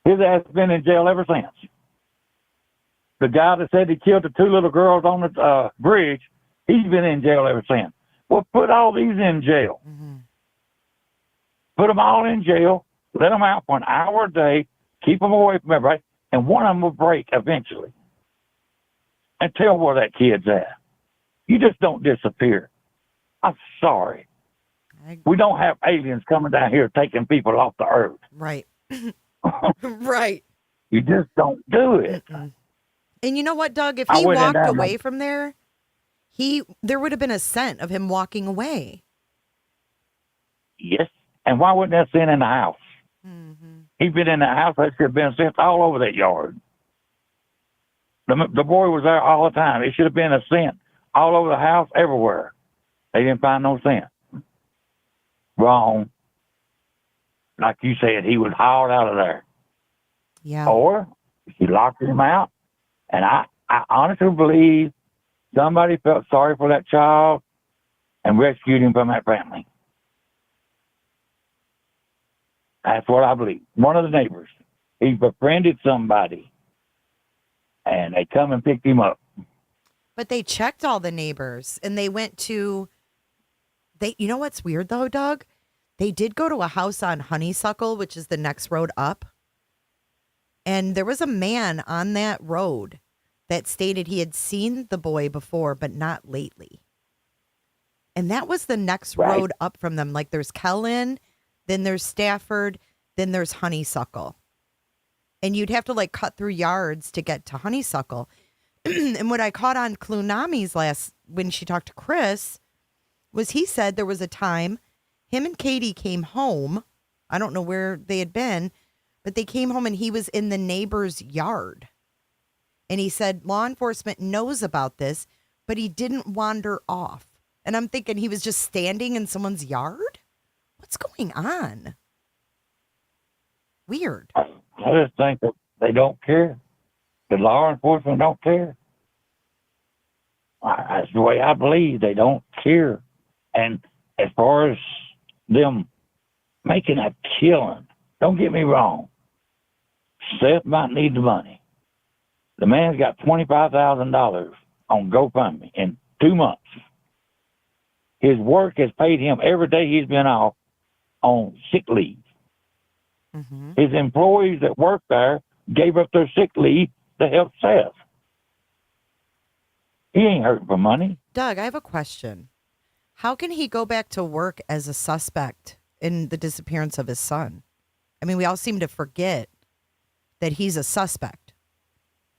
His ass has been in jail ever since. The guy that said he killed the 2 little girls on the bridge, he's been in jail ever since. Well, put all these in jail. Put them all in jail, let them out for an hour a day, keep them away from everybody, and one of them will break eventually. And tell where that kid's at. You just don't disappear. I'm sorry. We don't have aliens coming down here taking people off the earth. Right. Right. You just don't do it. And you know what, Doug? If he walked away from there, there would have been a scent of him walking away. Yes. And why wasn't that scent in the house? He'd been in the house. That should have been scent all over that yard. The boy was there all the time. It should have been a scent all over the house, everywhere. They didn't find no scent. Wrong. Like you said, he was hauled out of there. Yeah. Or he locked him out. And I honestly believe somebody felt sorry for that child and rescued him from that family. That's what I believe. One of the neighbors, he befriended somebody, and they come and picked him up. But they checked all the neighbors, and they went to. You know what's weird though, Doug? They did go to a house on Honeysuckle, which is the next road up, and there was a man on that road that stated he had seen the boy before, but not lately. And that was the next road up from them. Like there's Kellen. Then there's Stafford, then there's Honeysuckle. And you'd have to like cut through yards to get to Honeysuckle. And what I caught on Clunami's when she talked to Chris, was he said there was a time him and Katie came home. I don't know where they had been, but they came home and he was in the neighbor's yard. And he said law enforcement knows about this, but he didn't wander off. And I'm thinking he was just standing in someone's yard? What's going on? Weird. I just think that they don't care. The law enforcement don't care. That's the way I believe. They don't care. And as far as them making a killing, don't get me wrong. Seth might need the money. The man's got $25,000 on GoFundMe in 2 months. His work has paid him every day he's been off on sick leave. His employees that work there gave up their sick leave to help Seth. He ain't hurting for money. Doug, I have a question. How can he go back to work as a suspect in the disappearance of his son? I mean, we all seem to forget that he's a suspect.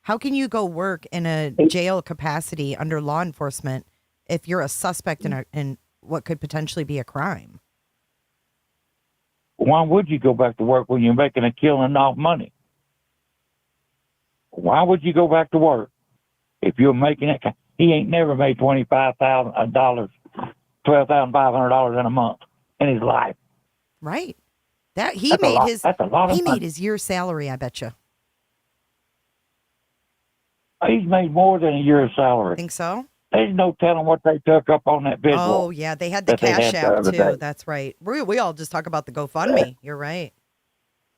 How can you go work in a jail capacity under law enforcement if you're a suspect in what could potentially be a crime? Why would you go back to work when you're making a killing off money? Why would you go back to work if you're making it? He ain't never made $12,500 in a month in his life. Right. He made his year's salary, I bet you. He's made more than a year's salary. Think so? There's no telling what they took up on that visual. Oh, yeah. They had the Cash App, too. That's right. We all just talk about the GoFundMe. You're right.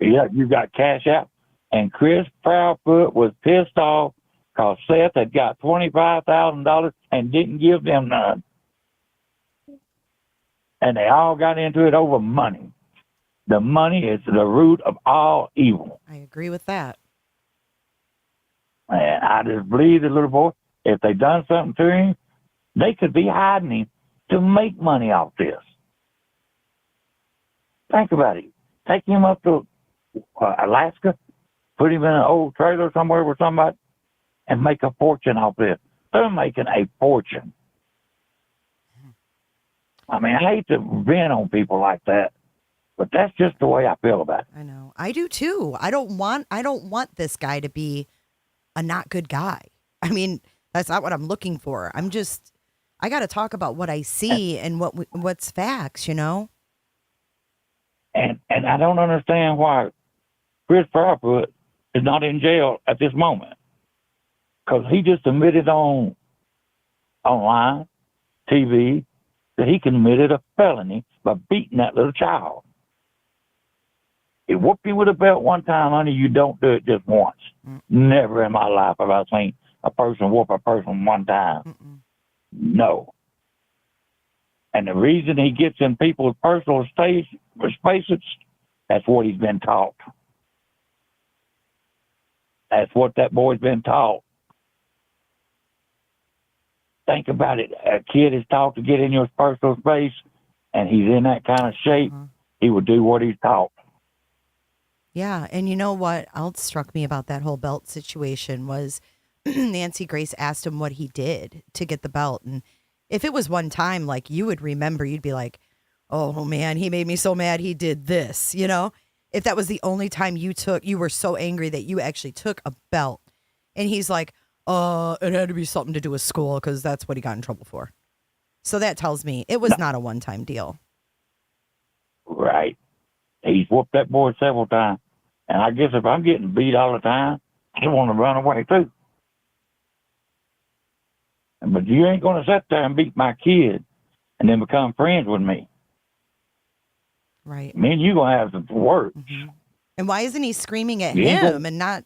Yeah, you got Cash App. And Chris Proudfoot was pissed off because Seth had got $25,000 and didn't give them none. And they all got into it over money. The money is the root of all evil. I agree with that. And I just believe the little boy, if they done something to him, they could be hiding him to make money off this. Think about it. Take him up to Alaska, put him in an old trailer somewhere with somebody, and make a fortune off this. They're making a fortune. I mean, I hate to vent on people like that, but that's just the way I feel about it. I know. I do too. I don't want this guy to be a not good guy. I mean, that's not what I'm looking for. I got to talk about what I see and what's facts, you know? And I don't understand why Chris Proudfoot is not in jail at this moment. Because he just admitted online, TV, that he committed a felony by beating that little child. It whooped you with a belt one time, honey. You don't do it just once. Never in my life have I seen a person whoop a person one time. No. And the reason he gets in people's personal spaces, that's what he's been taught. That's what that boy's been taught. Think about it. A kid is taught to get in your personal space, and he's in that kind of shape, he would do what he's taught. Yeah, and you know what else struck me about that whole belt situation was Nancy Grace asked him what he did to get the belt. And if it was one time, like, you would remember, you'd be like, oh man, he made me so mad he did this, you know? If that was the only time you were so angry that you actually took a belt. And he's like, it had to be something to do with school because that's what he got in trouble for. So that tells me it was not a one-time deal. Right. He's whooped that boy several times. And I guess if I'm getting beat all the time, I want to run away too. But you ain't going to sit there and beat my kid and then become friends with me. Right. Me and you going to have some words. And why isn't he screaming at him and not,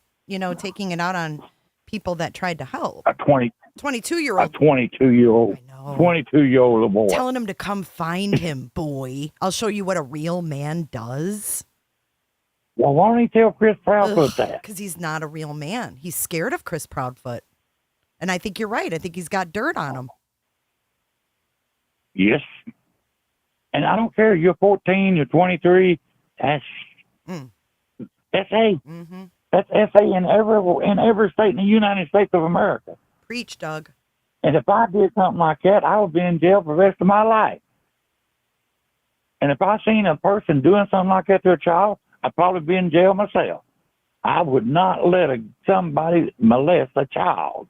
taking it out on people that tried to help? A 22-year-old. A 22-year-old. 22-year-old boy. Telling him to come find him, boy. I'll show you what a real man does. Well, why don't he tell Chris Proudfoot that? Because he's not a real man. He's scared of Chris Proudfoot. And I think you're right. I think he's got dirt on him. Yes. And I don't care. You're 14, you're 23. That's SA. That's SA in every state in the United States of America. Preach, Doug. And if I did something like that, I would be in jail for the rest of my life. And if I seen a person doing something like that to a child, I'd probably be in jail myself. I would not let somebody molest a child.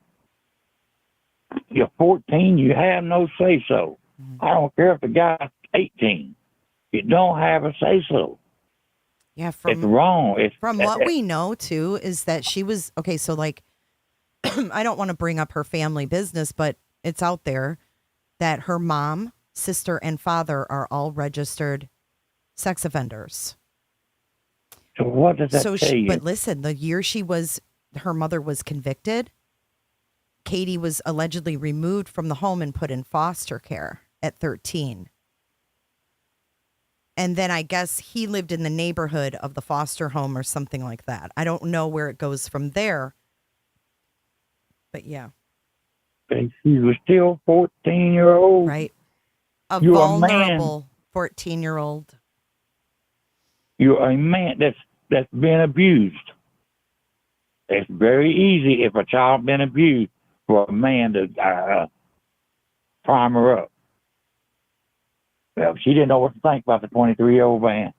You're 14, you have no say-so. I don't care if the guy's 18. You don't have a say-so. Yeah, it's wrong. From what we know, too, is that she was, okay, so like, I don't want to bring up her family business, but it's out there that her mom, sister, and father are all registered sex offenders. So what does that tell you? But listen, the year her mother was convicted, Katie was allegedly removed from the home and put in foster care at 13. And then I guess he lived in the neighborhood of the foster home or something like that. I don't know where it goes from there. But yeah. And she was still 14-year-old. Right. A vulnerable 14-year-old. You're a man that's been abused. It's very easy if a child been abused for a man to prime her up. Well, she didn't know what to think about the 23-year-old man.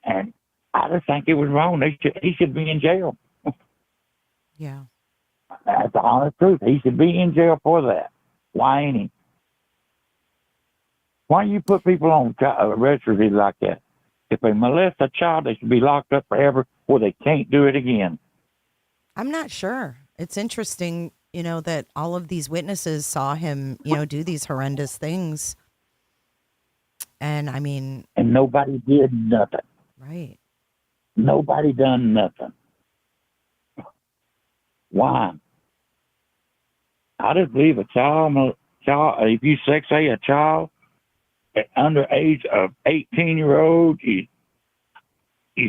And I just think it was wrong. He should be in jail. Yeah. That's the honest truth. He should be in jail for that. Why ain't he? Why do you put people on registry like that? If they molest a child, they should be locked up forever or they can't do it again. I'm not sure. It's interesting, that all of these witnesses saw him, do these horrendous things. And I mean... And nobody did nothing. Right. Nobody done nothing. Why? I just believe a child, if you sex a child at under age of 18-year-old, you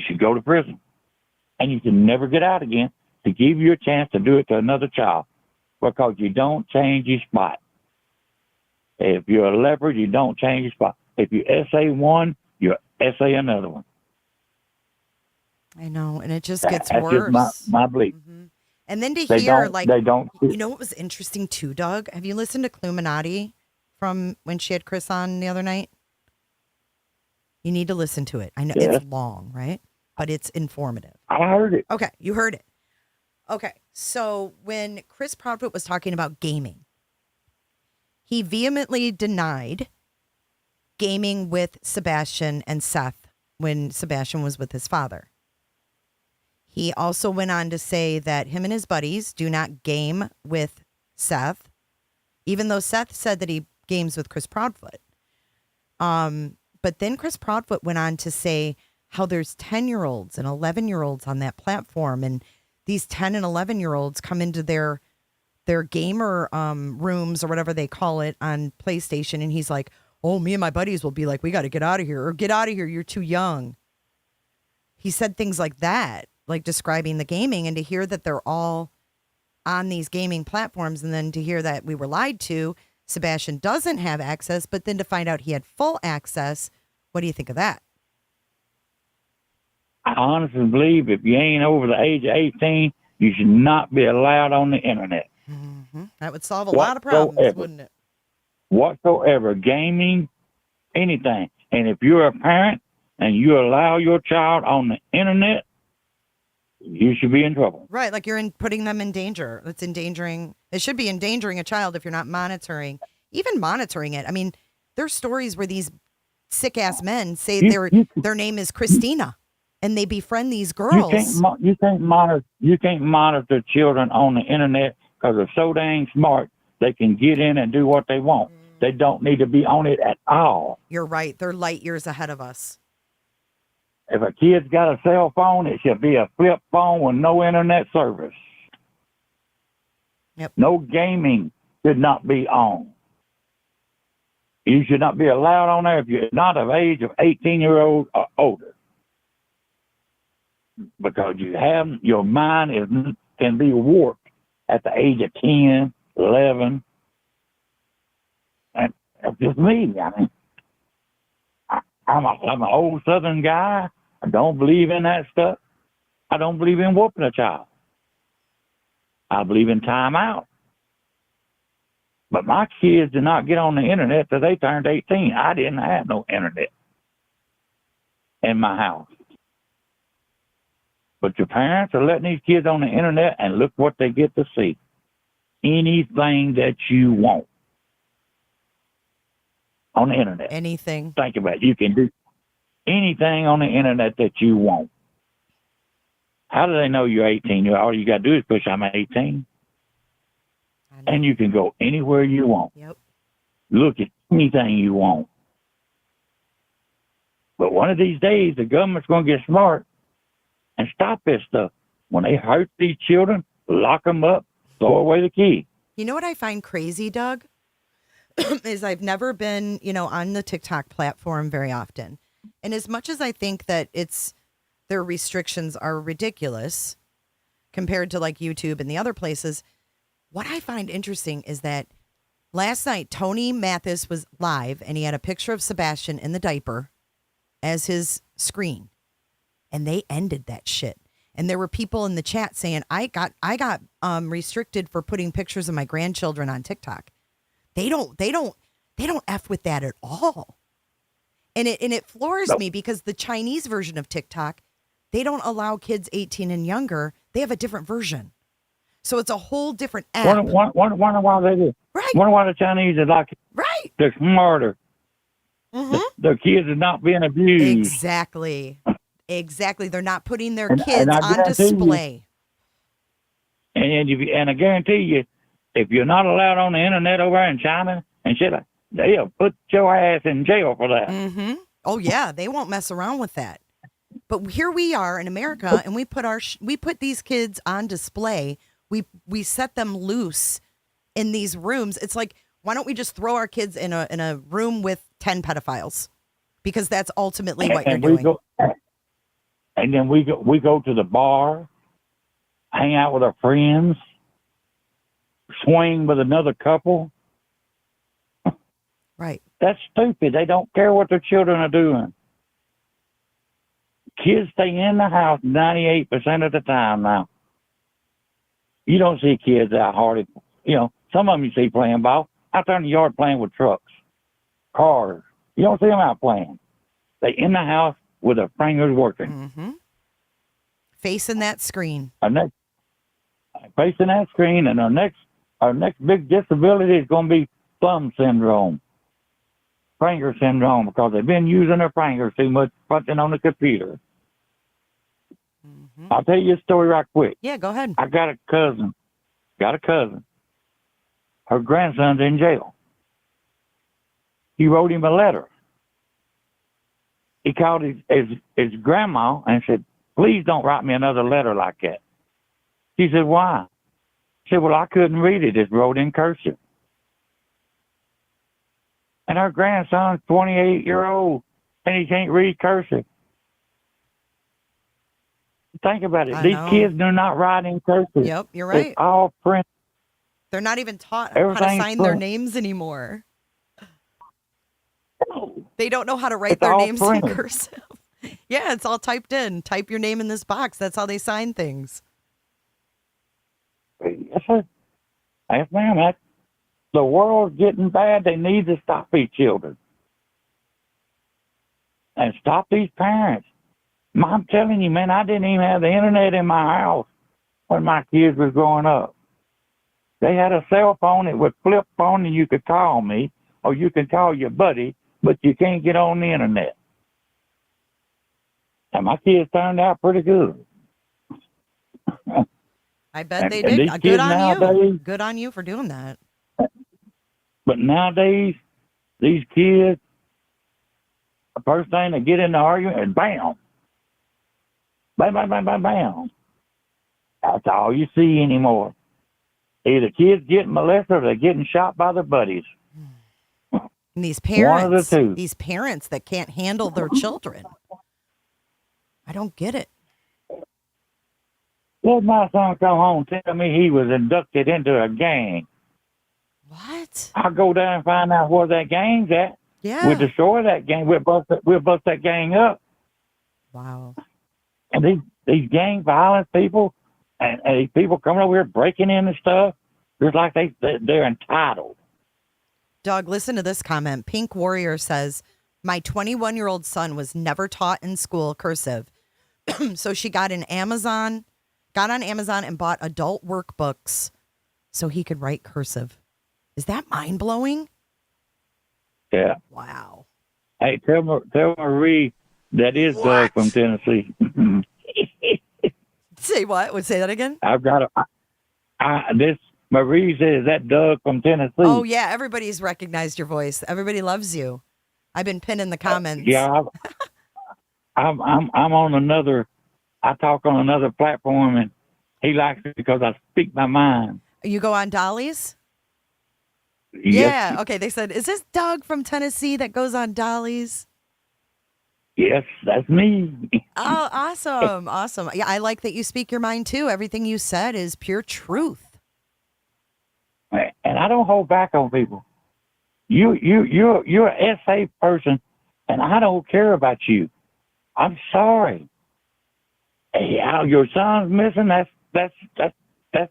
should go to prison. And you can never get out again to give you a chance to do it to another child because you don't change your spot. If you're a leopard, you don't change your spot. If you SA one, you SA another one. I know, and it just gets That's worse. Just my belief. Mm-hmm. And then They hear, don't. You know what was interesting too, Doug? Have you listened to Cluminati from when she had Chris on the other night? You need to listen to it. I know it's long, right? But it's informative. I heard it. Okay, you heard it. Okay, so when Chris Proudfoot was talking about gaming, he vehemently denied gaming with Sebastian and Seth when Sebastian was with his father. He also went on to say that him and his buddies do not game with Seth, even though Seth said that he games with Chris Proudfoot. But then Chris Proudfoot went on to say how there's 10-year-olds and 11-year-olds on that platform, and these 10 and 11-year-olds come into their gamer rooms or whatever they call it on PlayStation, and he's like, oh, me and my buddies will be like, we got to get out of here, or get out of here, you're too young. He said things like that, like describing the gaming, and to hear that they're all on these gaming platforms, and then to hear that we were lied to, Sebastian doesn't have access, but then to find out he had full access. What do you think of that? I honestly believe if you ain't over the age of 18, you should not be allowed on the internet. Mm-hmm. That would solve a lot of problems, wouldn't it? Whatsoever, gaming, anything. And if you're a parent and you allow your child on the internet, you should be in trouble. Right, like you're putting them in danger. It's endangering. It should be endangering a child if you're not monitoring it. I mean, there's stories where these sick-ass men say their name is Christina, and they befriend these girls. You can't monitor children on the internet because they're so dang smart. They can get in and do what they want. They don't need to be on it at all. You're right. They're light years ahead of us. If a kid's got a cell phone, it should be a flip phone with no internet service. Yep. No gaming should not be on. You should not be allowed on there if you're not of age of 18-year-old or older. Because your mind can be warped at the age of 10, 11. And that's just me. I mean, I'm an old Southern guy. I don't believe in that stuff. I don't believe in whooping a child. I believe in time out. But my kids did not get on the internet till they turned 18. I didn't have no internet in my house. But your parents are letting these kids on the internet, and look what they get to see. Anything that you want on the internet. Anything. Think about it. You can do anything on the internet that you want. How do they know you're 18? All you got to do is push, I'm 18. And you can go anywhere you want. Yep. Look at anything you want. But one of these days, the government's going to get smart and stop this stuff. When they hurt these children, lock them up, throw away the key. You know what I find crazy, Doug? Is I've never been, on the TikTok platform very often. And as much as I think that their restrictions are ridiculous compared to like YouTube and the other places, what I find interesting is that last night, Tony Mathis was live and he had a picture of Sebastian in the diaper as his screen. And they ended that shit. And there were people in the chat saying, I got restricted for putting pictures of my grandchildren on TikTok. They don't F with that at all. And it floors me because the Chinese version of TikTok, they don't allow kids 18 and younger. They have a different version. So it's a whole different app. Wonder why they do. Right. Wonder why the Chinese are like, right. They're smarter. Mm-hmm. Their kids are not being abused. Exactly. They're not putting their kids on display. And I guarantee you, if you're not allowed on the internet over in China and shit, they'll put your ass in jail for that. Mm-hmm. Oh yeah, they won't mess around with that. But here we are in America, and we put these kids on display. We set them loose in these rooms. It's like, why don't we just throw our kids in a room with 10 pedophiles? Because that's ultimately what you're doing. And then we go to the bar, hang out with our friends, swing with another couple. Right. That's stupid. They don't care what their children are doing. Kids stay in the house 98% of the time now. You don't see kids out hardly. Some of them you see playing ball out there in the yard playing with trucks, cars. You don't see them out playing. They in the house with their fingers working. Mm-hmm. Facing that screen. Facing that screen, and our next big disability is going to be thumb syndrome, finger syndrome, because they've been using their fingers too much, punching on the computer. Mm-hmm. I'll tell you a story right quick. Yeah, go ahead. I got a cousin. Her grandson's in jail. He wrote him a letter. he called his grandma and said, please don't write me another letter like that. She said, why? She said, well, I couldn't read it. It's wrote in cursive. And her grandson's 28-year-old, and he can't read cursive. Think about it. These kids do not write in cursive. Yep, you're right. It's all print. They're not even taught how to sign their names anymore. They don't know how to write their names in cursive. Yeah, it's all typed in. Type your name in this box. That's how they sign things. Yes, sir. Yes, ma'am. The world's getting bad. They need to stop these children. And stop these parents. I'm telling you, man, I didn't even have the internet in my house when my kids was growing up. They had a cell phone. It would flip on and you could call me or you could call your buddy, but you can't get on the internet. And my kids turned out pretty good. I bet they did. Good on you. Good on you for doing that. But nowadays, these kids, the first thing they get in the argument and bam. Bam, bam, bam, bam, bam. That's all you see anymore. Either kids getting molested or they're getting shot by their buddies. And these parents, one of the two. These parents that can't handle their children. I don't get it. Let my son come home and tell me he was inducted into a gang. What? I'll go down and find out where that gang's at. Yeah. We'll destroy that gang. We'll bust that gang up. Wow. And these gang violent people and these people coming over here breaking in and stuff, it's like they're entitled. Doug, listen to this comment. Pink Warrior says, my 21-year-old son was never taught in school cursive. So she got on Amazon and bought adult workbooks so he could write cursive. Is that mind-blowing? Yeah. Wow. Hey, tell Marie that is Doug from Tennessee. Say what? Say that again? I've got this Marie says that Doug from Tennessee. Oh yeah, everybody's recognized your voice. Everybody loves you. I've been pinning the comments. Yeah, I'm on another. I talk on another platform, and he likes it because I speak my mind. You go on Dolly's? Yes. Yeah. Okay. They said, is this Doug from Tennessee that goes on Dolly's? Yes, that's me. Oh, awesome. Awesome. Yeah, I like that you speak your mind too. Everything you said is pure truth. And I don't hold back on people. You're an SA person, and I don't care about you. I'm sorry. Hey, your son's missing. That's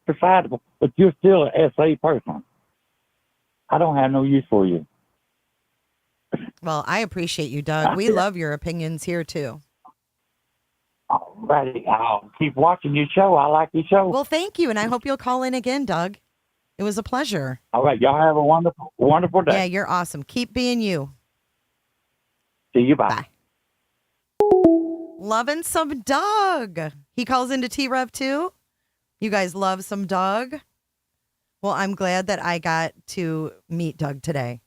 decidable. But you're still an SA person. I don't have no use for you. Well, I appreciate you, Doug. We love your opinions here too. All righty. I'll keep watching your show. I like your show. Well, thank you, and I hope you'll call in again, Doug. It was a pleasure. All right. Y'all have a wonderful, wonderful day. Yeah, you're awesome. Keep being you. See you. Bye. Loving some Doug. He calls into T-Rev too. You guys love some Doug? Well, I'm glad that I got to meet Doug today.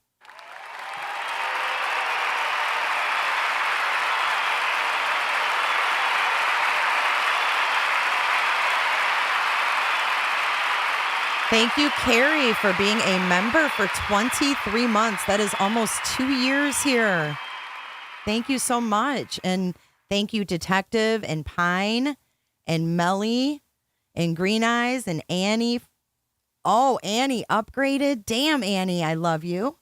Thank you, Carrie, for being a member for 23 months. That is almost 2 years here. Thank you so much. And thank you, Detective and Pine and Melly and Green Eyes and Annie. Oh, Annie upgraded. Damn, Annie, I love you.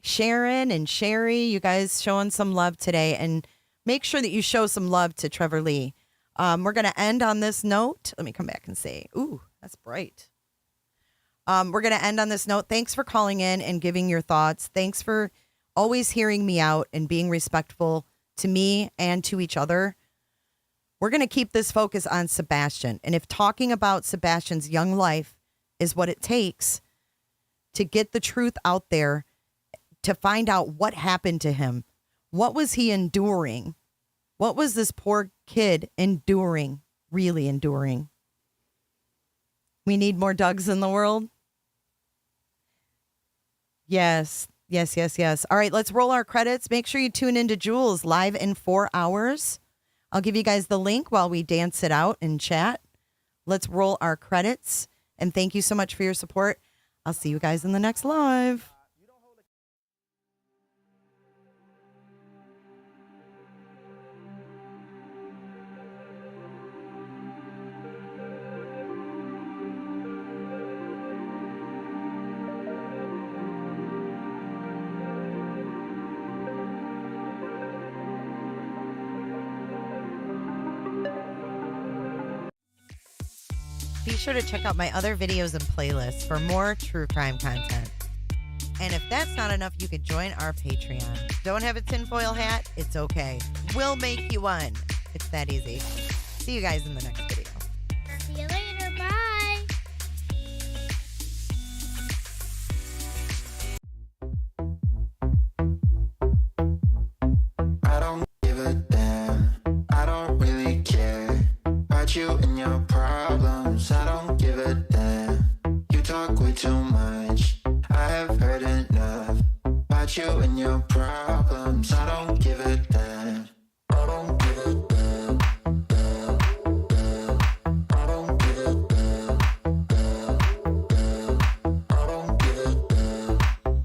Sharon and Sherry, you guys showing some love today. And make sure that you show some love to Trevor Lee. We're going to end on this note. Let me come back and say, ooh, that's bright. We're going to end on this note. Thanks for calling in and giving your thoughts. Thanks for always hearing me out and being respectful to me and to each other. We're going to keep this focus on Sebastian. And if talking about Sebastian's young life is what it takes to get the truth out there, to find out what happened to him, what was he enduring? What was this poor kid enduring, really enduring? We need more Dougs in the world. Yes, Yes, yes, yes. All right, let's roll our credits. Make sure you tune into Jules live in 4 hours. I'll give you guys the link while we dance it out in chat. Let's roll our credits. And thank you so much for your support. I'll see you guys in the next live. Be sure to check out my other videos and playlists for more true crime content. And if that's not enough, you can join our Patreon. Don't have a tinfoil hat? It's okay. We'll make you one. It's that easy. See you guys in the next video. See you later. Bye. I don't give a damn. I don't really care about you and your problems. I don't give a damn. You talk way too much. I have heard enough about you and your problems. I don't give a damn. I don't give a damn. Damn, damn. I don't give a damn. Damn, damn. I don't give a damn.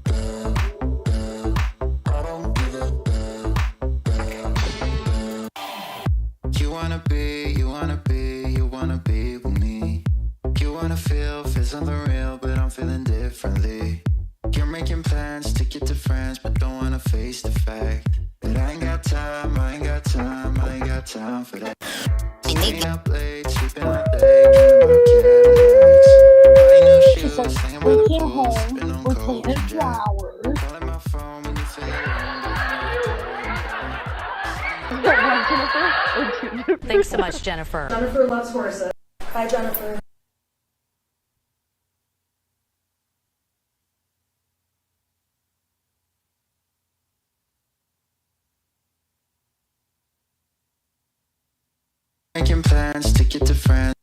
Damn, damn. I don't give a damn. Damn, damn. You wanna be, you wanna be, you wanna be with me. You wanna feel something real, but I'm feeling differently. You're making plans to get to France, but don't wanna face the fact that I ain't got time, I ain't got time, I ain't got time for that. Staying up late, sleeping all day, dreaming about Cadillacs. Buying new shoes, hanging by the pool, sipping on Coke and Jack. Calling my phone when you feel alone. Thanks so much, Jennifer. Jennifer loves horses. Bye, Jennifer. Making plans to get to France.